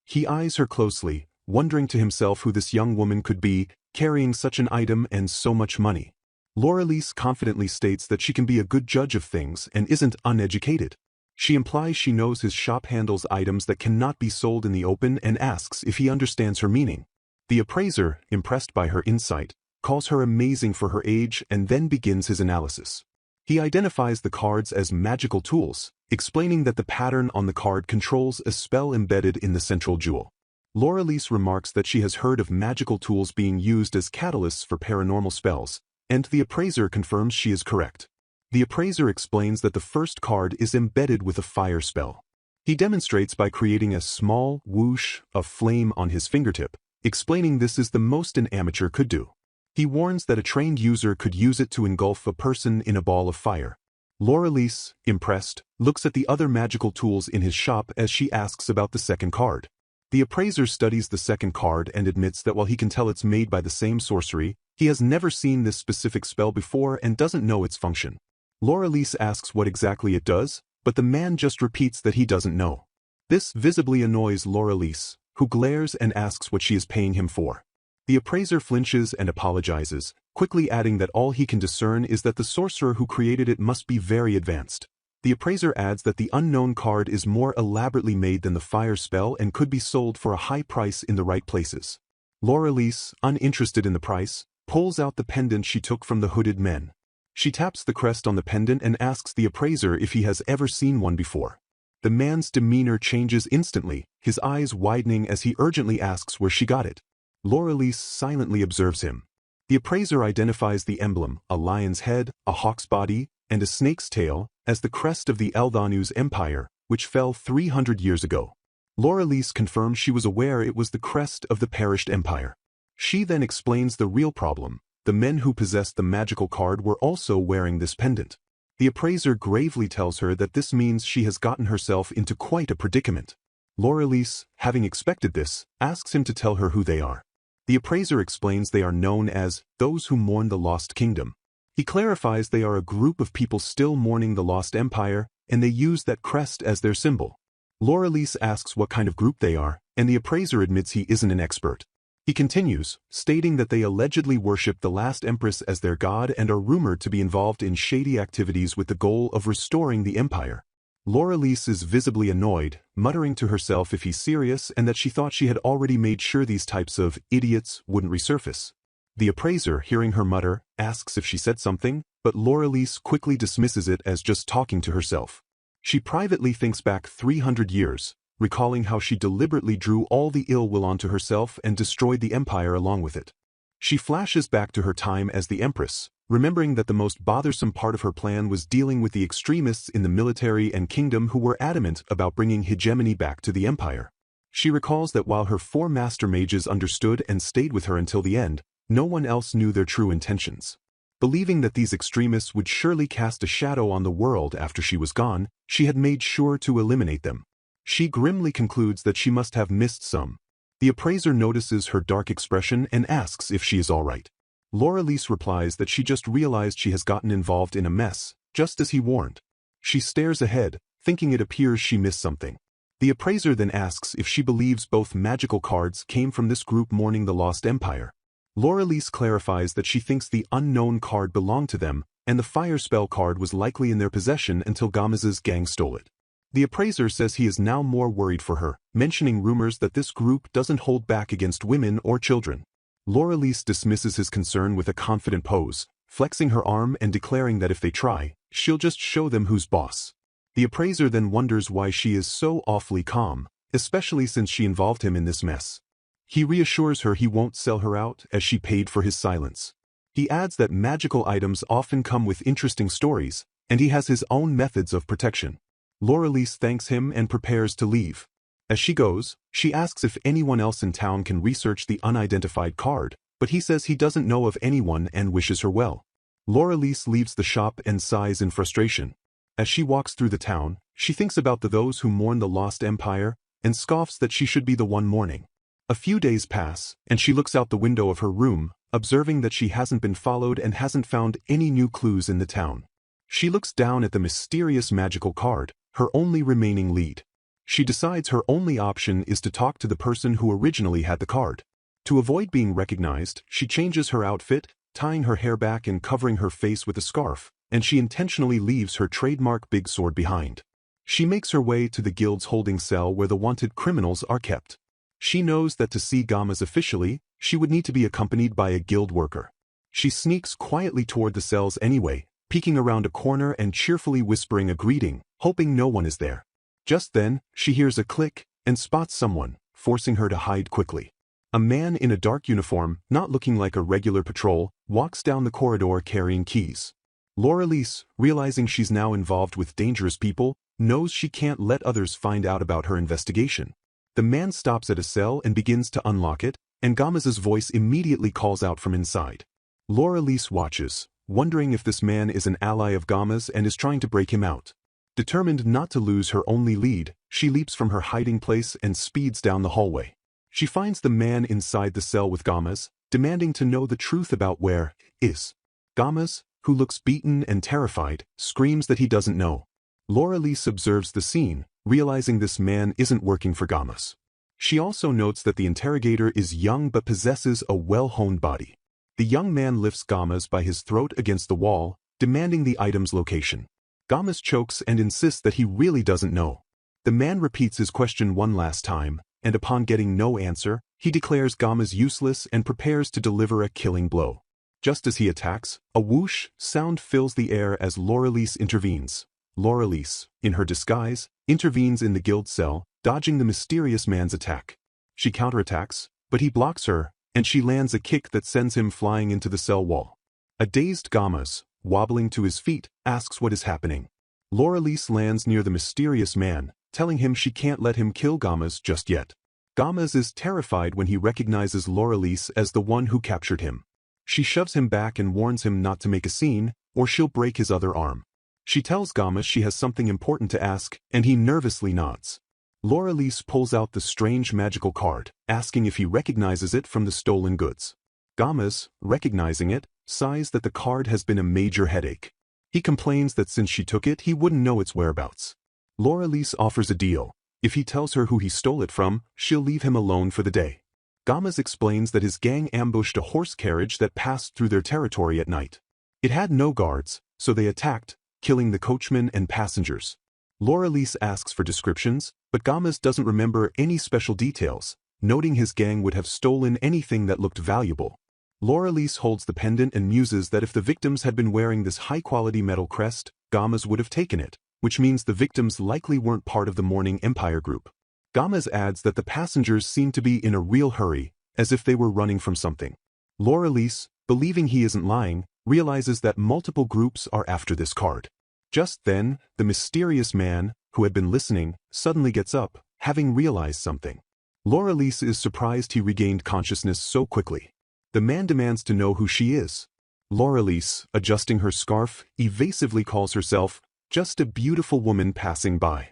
He eyes her closely, wondering to himself who this young woman could be, carrying such an item and so much money. Laurelise confidently states that she can be a good judge of things and isn't uneducated. She implies she knows his shop handles items that cannot be sold in the open and asks if he understands her meaning. The appraiser, impressed by her insight, calls her amazing for her age and then begins his analysis. He identifies the cards as magical tools, explaining that the pattern on the card controls a spell embedded in the central jewel. Laurelise remarks that she has heard of magical tools being used as catalysts for paranormal spells, and the appraiser confirms she is correct. The appraiser explains that the first card is embedded with a fire spell. He demonstrates by creating a small whoosh of flame on his fingertip, explaining this is the most an amateur could do. He warns that a trained user could use it to engulf a person in a ball of fire. Laurelise, impressed, looks at the other magical tools in his shop as she asks about the second card. The appraiser studies the second card and admits that while he can tell it's made by the same sorcery, he has never seen this specific spell before and doesn't know its function. Laurelise asks what exactly it does, but the man just repeats that he doesn't know. This visibly annoys Laurelise, who glares and asks what she is paying him for. The appraiser flinches and apologizes, quickly adding that all he can discern is that the sorcerer who created it must be very advanced. The appraiser adds that the unknown card is more elaborately made than the fire spell and could be sold for a high price in the right places. Laurelise, uninterested in the price, pulls out the pendant she took from the hooded men. She taps the crest on the pendant and asks the appraiser if he has ever seen one before. The man's demeanor changes instantly, his eyes widening as he urgently asks where she got it. Laurelise silently observes him. The appraiser identifies the emblem, a lion's head, a hawk's body, and a snake's tail, as the crest of the Inovv's empire, which fell 300 years ago. Laurelise confirms she was aware it was the crest of the perished empire. She then explains the real problem. The men who possessed the magical card were also wearing this pendant. The appraiser gravely tells her that this means she has gotten herself into quite a predicament. Laurelise, having expected this, asks him to tell her who they are. The appraiser explains they are known as those who mourn the lost kingdom. He clarifies they are a group of people still mourning the lost empire, and they use that crest as their symbol. Laurelise asks what kind of group they are, and the appraiser admits he isn't an expert. He continues, stating that they allegedly worship the last empress as their god and are rumored to be involved in shady activities with the goal of restoring the empire. Laurelise is visibly annoyed, muttering to herself if he's serious and that she thought she had already made sure these types of idiots wouldn't resurface. The appraiser, hearing her mutter, asks if she said something, but Laurelise quickly dismisses it as just talking to herself. She privately thinks back 300 years, recalling how she deliberately drew all the ill will onto herself and destroyed the empire along with it. She flashes back to her time as the empress, remembering that the most bothersome part of her plan was dealing with the extremists in the military and kingdom who were adamant about bringing hegemony back to the empire. She recalls that while her 4 master mages understood and stayed with her until the end, no one else knew their true intentions. Believing that these extremists would surely cast a shadow on the world after she was gone, she had made sure to eliminate them. She grimly concludes that she must have missed some. The appraiser notices her dark expression and asks if she is all right. Laurelise replies that she just realized she has gotten involved in a mess, just as he warned. She stares ahead, thinking it appears she missed something. The appraiser then asks if she believes both magical cards came from this group mourning the lost empire. Laurelise clarifies that she thinks the unknown card belonged to them, and the fire spell card was likely in their possession until Gamez's gang stole it. The appraiser says he is now more worried for her, mentioning rumors that this group doesn't hold back against women or children. Laurelise dismisses his concern with a confident pose, flexing her arm and declaring that if they try, she'll just show them who's boss. The appraiser then wonders why she is so awfully calm, especially since she involved him in this mess. He reassures her he won't sell her out as she paid for his silence. He adds that magical items often come with interesting stories, and he has his own methods of protection. Laurelise thanks him and prepares to leave. As she goes, she asks if anyone else in town can research the unidentified card, but he says he doesn't know of anyone and wishes her well. Laurelise leaves the shop and sighs in frustration. As she walks through the town, she thinks about those who mourn the lost empire, and scoffs that she should be the one mourning. A few days pass, and she looks out the window of her room, observing that she hasn't been followed and hasn't found any new clues in the town. She looks down at the mysterious magical card, her only remaining lead. She decides her only option is to talk to the person who originally had the card. To avoid being recognized, she changes her outfit, tying her hair back and covering her face with a scarf, and she intentionally leaves her trademark big sword behind. She makes her way to the guild's holding cell where the wanted criminals are kept. She knows that to see Gamez officially, she would need to be accompanied by a guild worker. She sneaks quietly toward the cells anyway, peeking around a corner and cheerfully whispering a greeting, hoping no one is there. Just then, she hears a click and spots someone, forcing her to hide quickly. A man in a dark uniform, not looking like a regular patrol, walks down the corridor carrying keys. Laurelise, realizing she's now involved with dangerous people, knows she can't let others find out about her investigation. The man stops at a cell and begins to unlock it, and Gamez's voice immediately calls out from inside. Laurelise watches, wondering if this man is an ally of Gamez and is trying to break him out. Determined not to lose her only lead, she leaps from her hiding place and speeds down the hallway. She finds the man inside the cell with Gamez, demanding to know the truth about where he is. Gamez, who looks beaten and terrified, screams that he doesn't know. Laurelise observes the scene, realizing this man isn't working for Gamez. She also notes that the interrogator is young but possesses a well-honed body. The young man lifts Gamez by his throat against the wall, demanding the item's location. Gamez chokes and insists that he really doesn't know. The man repeats his question one last time, and upon getting no answer, he declares Gamez useless and prepares to deliver a killing blow. Just as he attacks, a whoosh sound fills the air as Laurelise intervenes. Laurelise, in her disguise, intervenes in the guild cell, dodging the mysterious man's attack. She counterattacks, but he blocks her, and she lands a kick that sends him flying into the cell wall. A dazed Gamez, wobbling to his feet, asks what is happening. Laurelise lands near the mysterious man, telling him she can't let him kill Gamez just yet. Gamez is terrified when he recognizes Laurelise as the one who captured him. She shoves him back and warns him not to make a scene, or she'll break his other arm. She tells Gamez she has something important to ask, and he nervously nods. Laurelise pulls out the strange magical card, asking if he recognizes it from the stolen goods. Gamez, recognizing it, sighs that the card has been a major headache. He complains that since she took it he wouldn't know its whereabouts. Laurelise offers a deal. If he tells her who he stole it from, she'll leave him alone for the day. Gamez explains that his gang ambushed a horse carriage that passed through their territory at night. It had no guards, so they attacked, killing the coachman and passengers. Laurelise asks for descriptions, but Gomez doesn't remember any special details, noting his gang would have stolen anything that looked valuable. Laurelise holds the pendant and muses that if the victims had been wearing this high-quality metal crest, Gomez would have taken it, which means the victims likely weren't part of the mourning Empire group. Gomez adds that the passengers seem to be in a real hurry, as if they were running from something. Laurelise, believing he isn't lying, realizes that multiple groups are after this card. Just then, the mysterious man, who had been listening, suddenly gets up, having realized something. Laurelise is surprised he regained consciousness so quickly. The man demands to know who she is. Laurelise, adjusting her scarf, evasively calls herself just a beautiful woman passing by.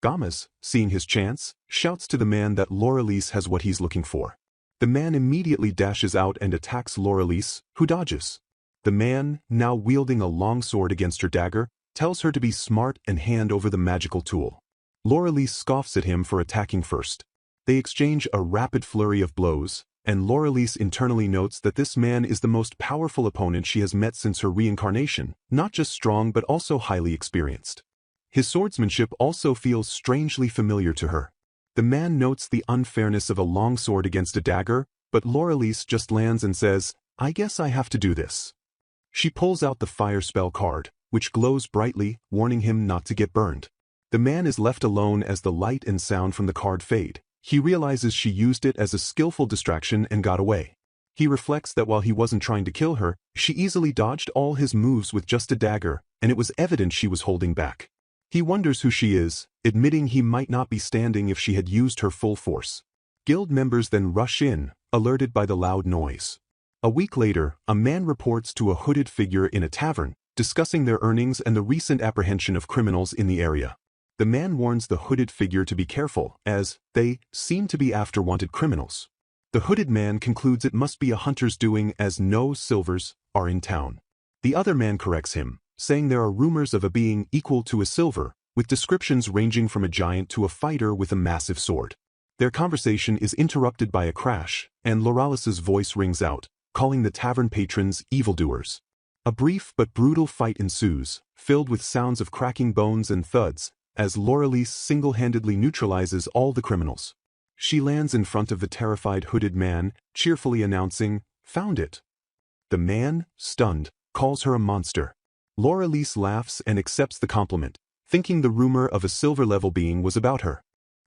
Gomez, seeing his chance, shouts to the man that Laurelise has what he's looking for. The man immediately dashes out and attacks Laurelise, who dodges. The man, now wielding a long sword against her dagger, tells her to be smart and hand over the magical tool. Laurelise scoffs at him for attacking first. They exchange a rapid flurry of blows, and Laurelise internally notes that this man is the most powerful opponent she has met since her reincarnation, not just strong but also highly experienced. His swordsmanship also feels strangely familiar to her. The man notes the unfairness of a long sword against a dagger, but Laurelise just lands and says, "I guess I have to do this." She pulls out the fire spell card, which glows brightly, warning him not to get burned. The man is left alone as the light and sound from the card fade. He realizes she used it as a skillful distraction and got away. He reflects that while he wasn't trying to kill her, she easily dodged all his moves with just a dagger, and it was evident she was holding back. He wonders who she is, admitting he might not be standing if she had used her full force. Guild members then rush in, alerted by the loud noise. A week later, a man reports to a hooded figure in a tavern, discussing their earnings and the recent apprehension of criminals in the area. The man warns the hooded figure to be careful, as they seem to be after wanted criminals. The hooded man concludes it must be a hunter's doing as no silvers are in town. The other man corrects him, saying there are rumors of a being equal to a silver, with descriptions ranging from a giant to a fighter with a massive sword. Their conversation is interrupted by a crash, and Laurelice's voice rings out, calling the tavern patrons evildoers. A brief but brutal fight ensues, filled with sounds of cracking bones and thuds, as Laurelise single-handedly neutralizes all the criminals. She lands in front of the terrified hooded man, cheerfully announcing, "Found it." The man, stunned, calls her a monster. Laurelise laughs and accepts the compliment, thinking the rumor of a silver-level being was about her.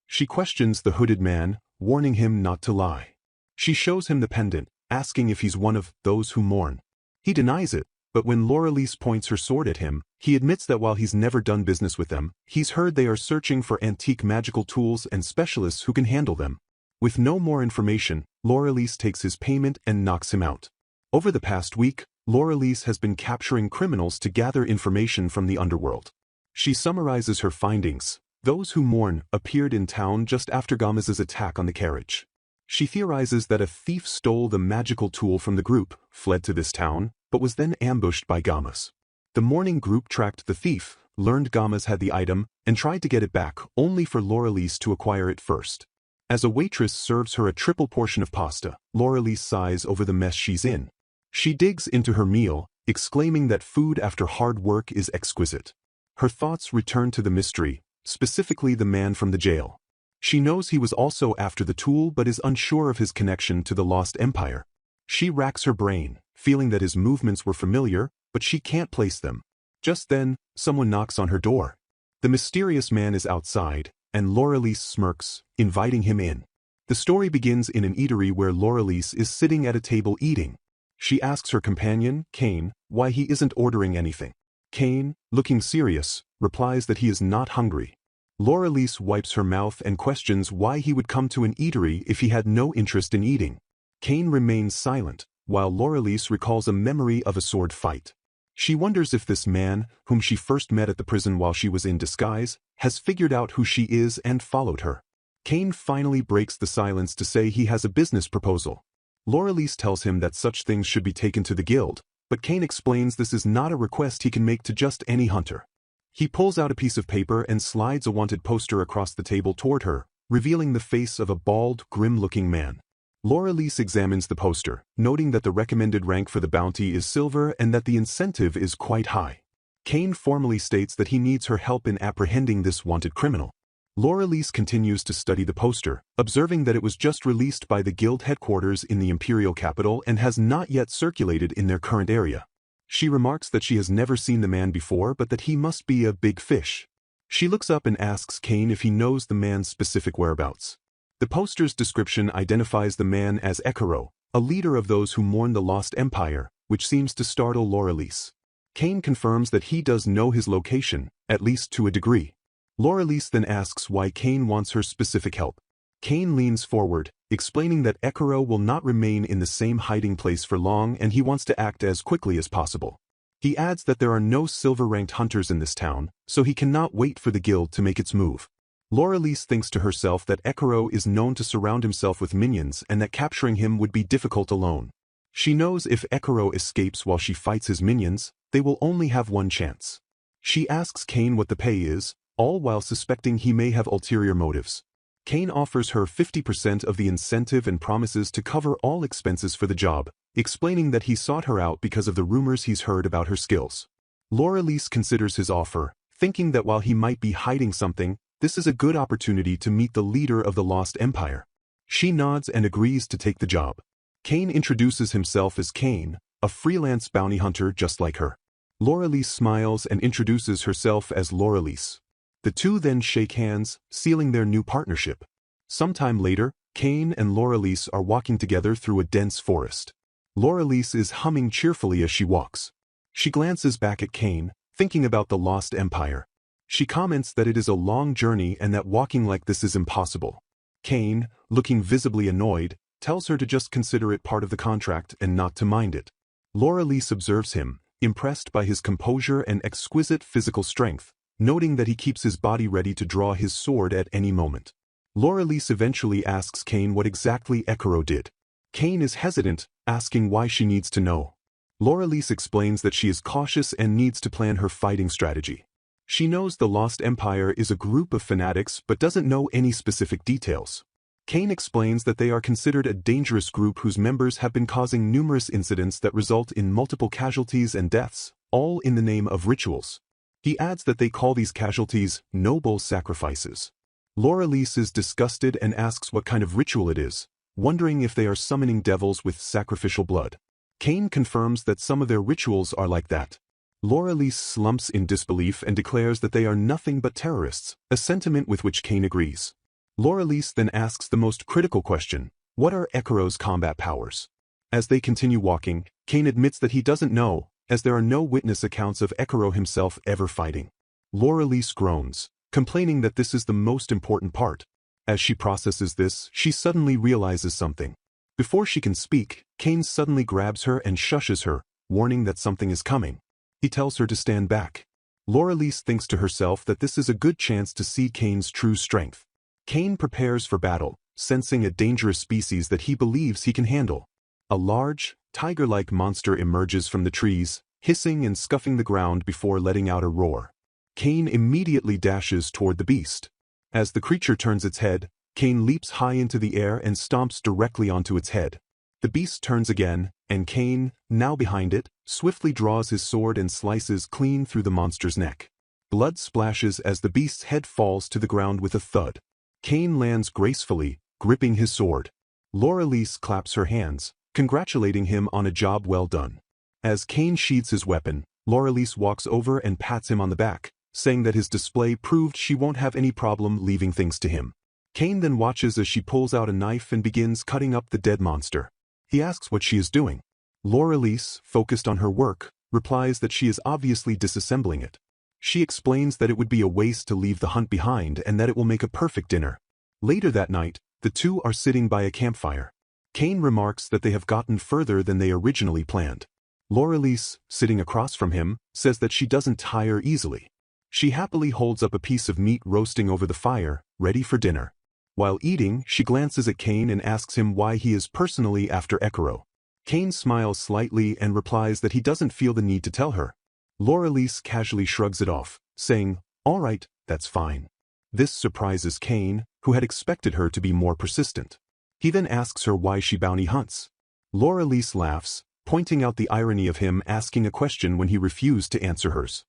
She questions the hooded man, warning him not to lie. She shows him the pendant, asking if he's one of those who mourn. He denies it, but when Laurelise points her sword at him, he admits that while he's never done business with them, he's heard they are searching for antique magical tools and specialists who can handle them. With no more information, Laurelise takes his payment and knocks him out. Over the past week, Laurelise has been capturing criminals to gather information from the underworld. She summarizes her findings. Those who mourn appeared in town just after Gomez's attack on the carriage. She theorizes that a thief stole the magical tool from the group, fled to this town, but was then ambushed by Gomez. The mourning group tracked the thief, learned Gomez had the item, and tried to get it back, only for Laurelise to acquire it first. As a waitress serves her a triple portion of pasta, Laurelise sighs over the mess she's in. She digs into her meal, exclaiming that food after hard work is exquisite. Her thoughts return to the mystery, specifically the man from the jail. She knows he was also after the tool but is unsure of his connection to the Lost Empire. She racks her brain, feeling that his movements were familiar, but she can't place them. Just then, someone knocks on her door. The mysterious man is outside, and Laurelise smirks, inviting him in. The story begins in an eatery where Laurelise is sitting at a table eating. She asks her companion, Cain, why he isn't ordering anything. Cain, looking serious, replies that he is not hungry. Laurelise wipes her mouth and questions why he would come to an eatery if he had no interest in eating. Cain remains silent, while Laurelise recalls a memory of a sword fight. She wonders if this man, whom she first met at the prison while she was in disguise, has figured out who she is and followed her. Cain finally breaks the silence to say he has a business proposal. Laurelise tells him that such things should be taken to the guild, but Cain explains this is not a request he can make to just any hunter. He pulls out a piece of paper and slides a wanted poster across the table toward her, revealing the face of a bald, grim-looking man. Laurelise examines the poster, noting that the recommended rank for the bounty is silver and that the incentive is quite high. Cain formally states that he needs her help in apprehending this wanted criminal. Laurelise continues to study the poster, observing that it was just released by the guild headquarters in the imperial capital and has not yet circulated in their current area. She remarks that she has never seen the man before but that he must be a big fish. She looks up and asks Cain if he knows the man's specific whereabouts. The poster's description identifies the man as Isekai'd, a leader of those who mourn the lost empire, which seems to startle Laurelise. Cain confirms that he does know his location, at least to a degree. Laurelise then asks why Cain wants her specific help. Cain leans forward, explaining that Isekai'd will not remain in the same hiding place for long and he wants to act as quickly as possible. He adds that there are no silver-ranked hunters in this town, so he cannot wait for the guild to make its move. Laurelise thinks to herself that Isekai'd is known to surround himself with minions and that capturing him would be difficult alone. She knows if Isekai'd escapes while she fights his minions, they will only have one chance. She asks Cain what the pay is, all while suspecting he may have ulterior motives. Cain offers her 50% of the incentive and promises to cover all expenses for the job, explaining that he sought her out because of the rumors he's heard about her skills. Laurelise considers his offer, thinking that while he might be hiding something, this is a good opportunity to meet the leader of the Lost Empire. She nods and agrees to take the job. Cain introduces himself as Cain, a freelance bounty hunter just like her. Laurelise smiles and introduces herself as Laurelise. The two then shake hands, sealing their new partnership. Sometime later, Cain and Laurelise are walking together through a dense forest. Laurelise is humming cheerfully as she walks. She glances back at Cain, thinking about the Lost Empire. She comments that it is a long journey and that walking like this is impossible. Cain, looking visibly annoyed, tells her to just consider it part of the contract and not to mind it. Laurelise observes him, impressed by his composure and exquisite physical strength, noting that he keeps his body ready to draw his sword at any moment. Laurelise eventually asks Cain what exactly Isekai'd did. Cain is hesitant, asking why she needs to know. Laurelise explains that she is cautious and needs to plan her fighting strategy. She knows the Lost Empire is a group of fanatics but doesn't know any specific details. Cain explains that they are considered a dangerous group whose members have been causing numerous incidents that result in multiple casualties and deaths, all in the name of rituals. He adds that they call these casualties noble sacrifices. Laurelise is disgusted and asks what kind of ritual it is, wondering if they are summoning devils with sacrificial blood. Cain confirms that some of their rituals are like that. Laurelise slumps in disbelief and declares that they are nothing but terrorists, a sentiment with which Cain agrees. Laurelise then asks the most critical question: what are Isekai'd's combat powers? As they continue walking, Cain admits that he doesn't know, as there are no witness accounts of Isekai'd himself ever fighting. Laurelise groans, complaining that this is the most important part. As she processes this, she suddenly realizes something. Before she can speak, Cain suddenly grabs her and shushes her, warning that something is coming. He tells her to stand back. Laurelise thinks to herself that this is a good chance to see Cain's true strength. Cain prepares for battle, sensing a dangerous species that he believes he can handle. A large, tiger-like monster emerges from the trees, hissing and scuffing the ground before letting out a roar. Cain immediately dashes toward the beast. As the creature turns its head, Cain leaps high into the air and stomps directly onto its head. The beast turns again, and Cain, now behind it, swiftly draws his sword and slices clean through the monster's neck. Blood splashes as the beast's head falls to the ground with a thud. Cain lands gracefully, gripping his sword. Laurelise claps her hands, congratulating him on a job well done. As Cain sheathes his weapon, Laurelise walks over and pats him on the back, saying that his display proved she won't have any problem leaving things to him. Cain then watches as she pulls out a knife and begins cutting up the dead monster. He asks what she is doing. Laurelise, focused on her work, replies that she is obviously disassembling it. She explains that it would be a waste to leave the hunt behind and that it will make a perfect dinner. Later that night, the two are sitting by a campfire. Cain remarks that they have gotten further than they originally planned. Laurelise, sitting across from him, says that she doesn't tire easily. She happily holds up a piece of meat roasting over the fire, ready for dinner. While eating, she glances at Cain and asks him why he is personally after Isekai'd. Cain smiles slightly and replies that he doesn't feel the need to tell her. Laurelise casually shrugs it off, saying, "All right, that's fine." This surprises Cain, who had expected her to be more persistent. He then asks her why she bounty hunts. Laurelise laughs, pointing out the irony of him asking a question when he refused to answer hers.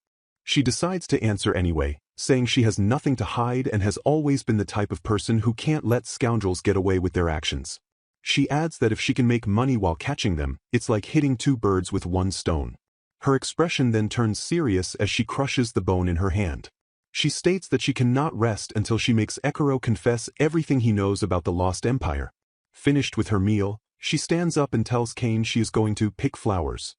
She decides to answer anyway, saying she has nothing to hide and has always been the type of person who can't let scoundrels get away with their actions. She adds that if she can make money while catching them, it's like hitting two birds with one stone. Her expression then turns serious as she crushes the bone in her hand. She states that she cannot rest until she makes Ekiro confess everything he knows about the Lost Empire. Finished with her meal, she stands up and tells Cain she is going to pick flowers.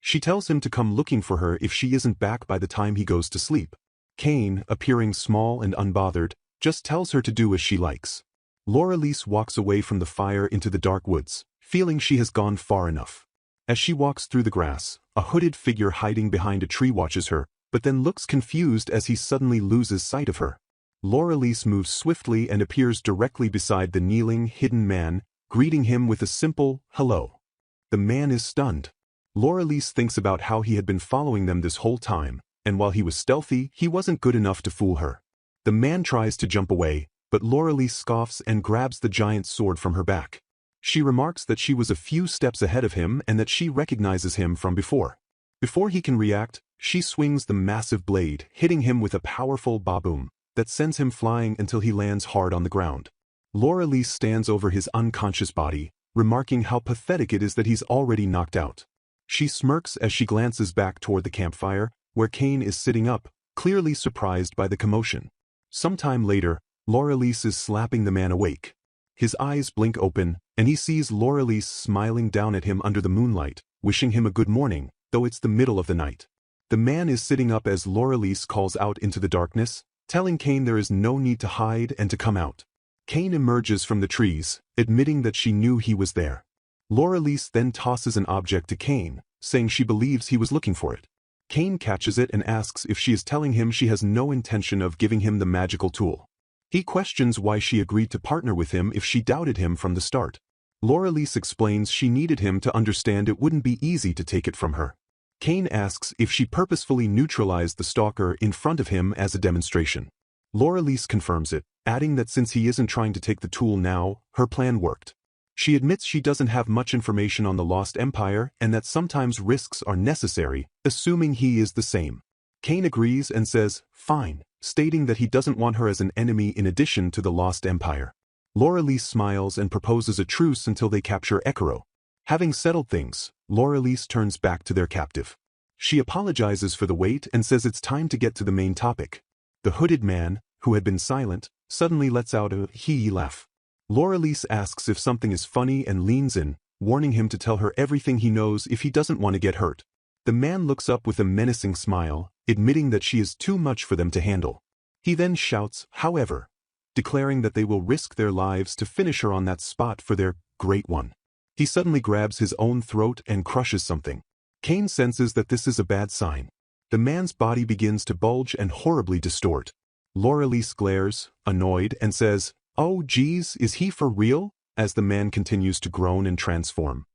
She tells him to come looking for her if she isn't back by the time he goes to sleep. Cain, appearing small and unbothered, just tells her to do as she likes. Laurelise walks away from the fire into the dark woods, feeling she has gone far enough. As she walks through the grass, a hooded figure hiding behind a tree watches her, but then looks confused as he suddenly loses sight of her. Laurelise moves swiftly and appears directly beside the kneeling, hidden man, greeting him with a simple, hello. The man is stunned. Laurelise thinks about how he had been following them this whole time, and while he was stealthy, he wasn't good enough to fool her. The man tries to jump away, but Laurelise scoffs and grabs the giant sword from her back. She remarks that she was a few steps ahead of him and that she recognizes him from before. Before he can react, she swings the massive blade, hitting him with a powerful ba-boom that sends him flying until he lands hard on the ground. Laurelise stands over his unconscious body, remarking how pathetic it is that he's already knocked out. She smirks as she glances back toward the campfire, where Cain is sitting up, clearly surprised by the commotion. Sometime later, Laurelise is slapping the man awake. His eyes blink open, and he sees Laurelise smiling down at him under the moonlight, wishing him a good morning, though it's the middle of the night. The man is sitting up as Laurelise calls out into the darkness, telling Cain there is no need to hide and to come out. Cain emerges from the trees, admitting that she knew he was there. Laurelise then tosses an object to Cain, saying she believes he was looking for it. Cain catches it and asks if she is telling him she has no intention of giving him the magical tool. He questions why she agreed to partner with him if she doubted him from the start. Laurelise explains she needed him to understand it wouldn't be easy to take it from her. Cain asks if she purposefully neutralized the stalker in front of him as a demonstration. Laurelise confirms it, adding that since he isn't trying to take the tool now, her plan worked. She admits she doesn't have much information on the Lost Empire and that sometimes risks are necessary, assuming he is the same. Cain agrees and says, fine, stating that he doesn't want her as an enemy in addition to the Lost Empire. Laurelise smiles and proposes a truce until they capture Ekiro. Having settled things, Laurelise turns back to their captive. She apologizes for the wait and says it's time to get to the main topic. The hooded man, who had been silent, suddenly lets out a hee laugh. Laurelise asks if something is funny and leans in, warning him to tell her everything he knows if he doesn't want to get hurt. The man looks up with a menacing smile, admitting that she is too much for them to handle. He then shouts, however, declaring that they will risk their lives to finish her on that spot for their great one. He suddenly grabs his own throat and crushes something. Cain senses that this is a bad sign. The man's body begins to bulge and horribly distort. Laurelise glares, annoyed, and says, oh geez, is he for real? As the man continues to groan and transform.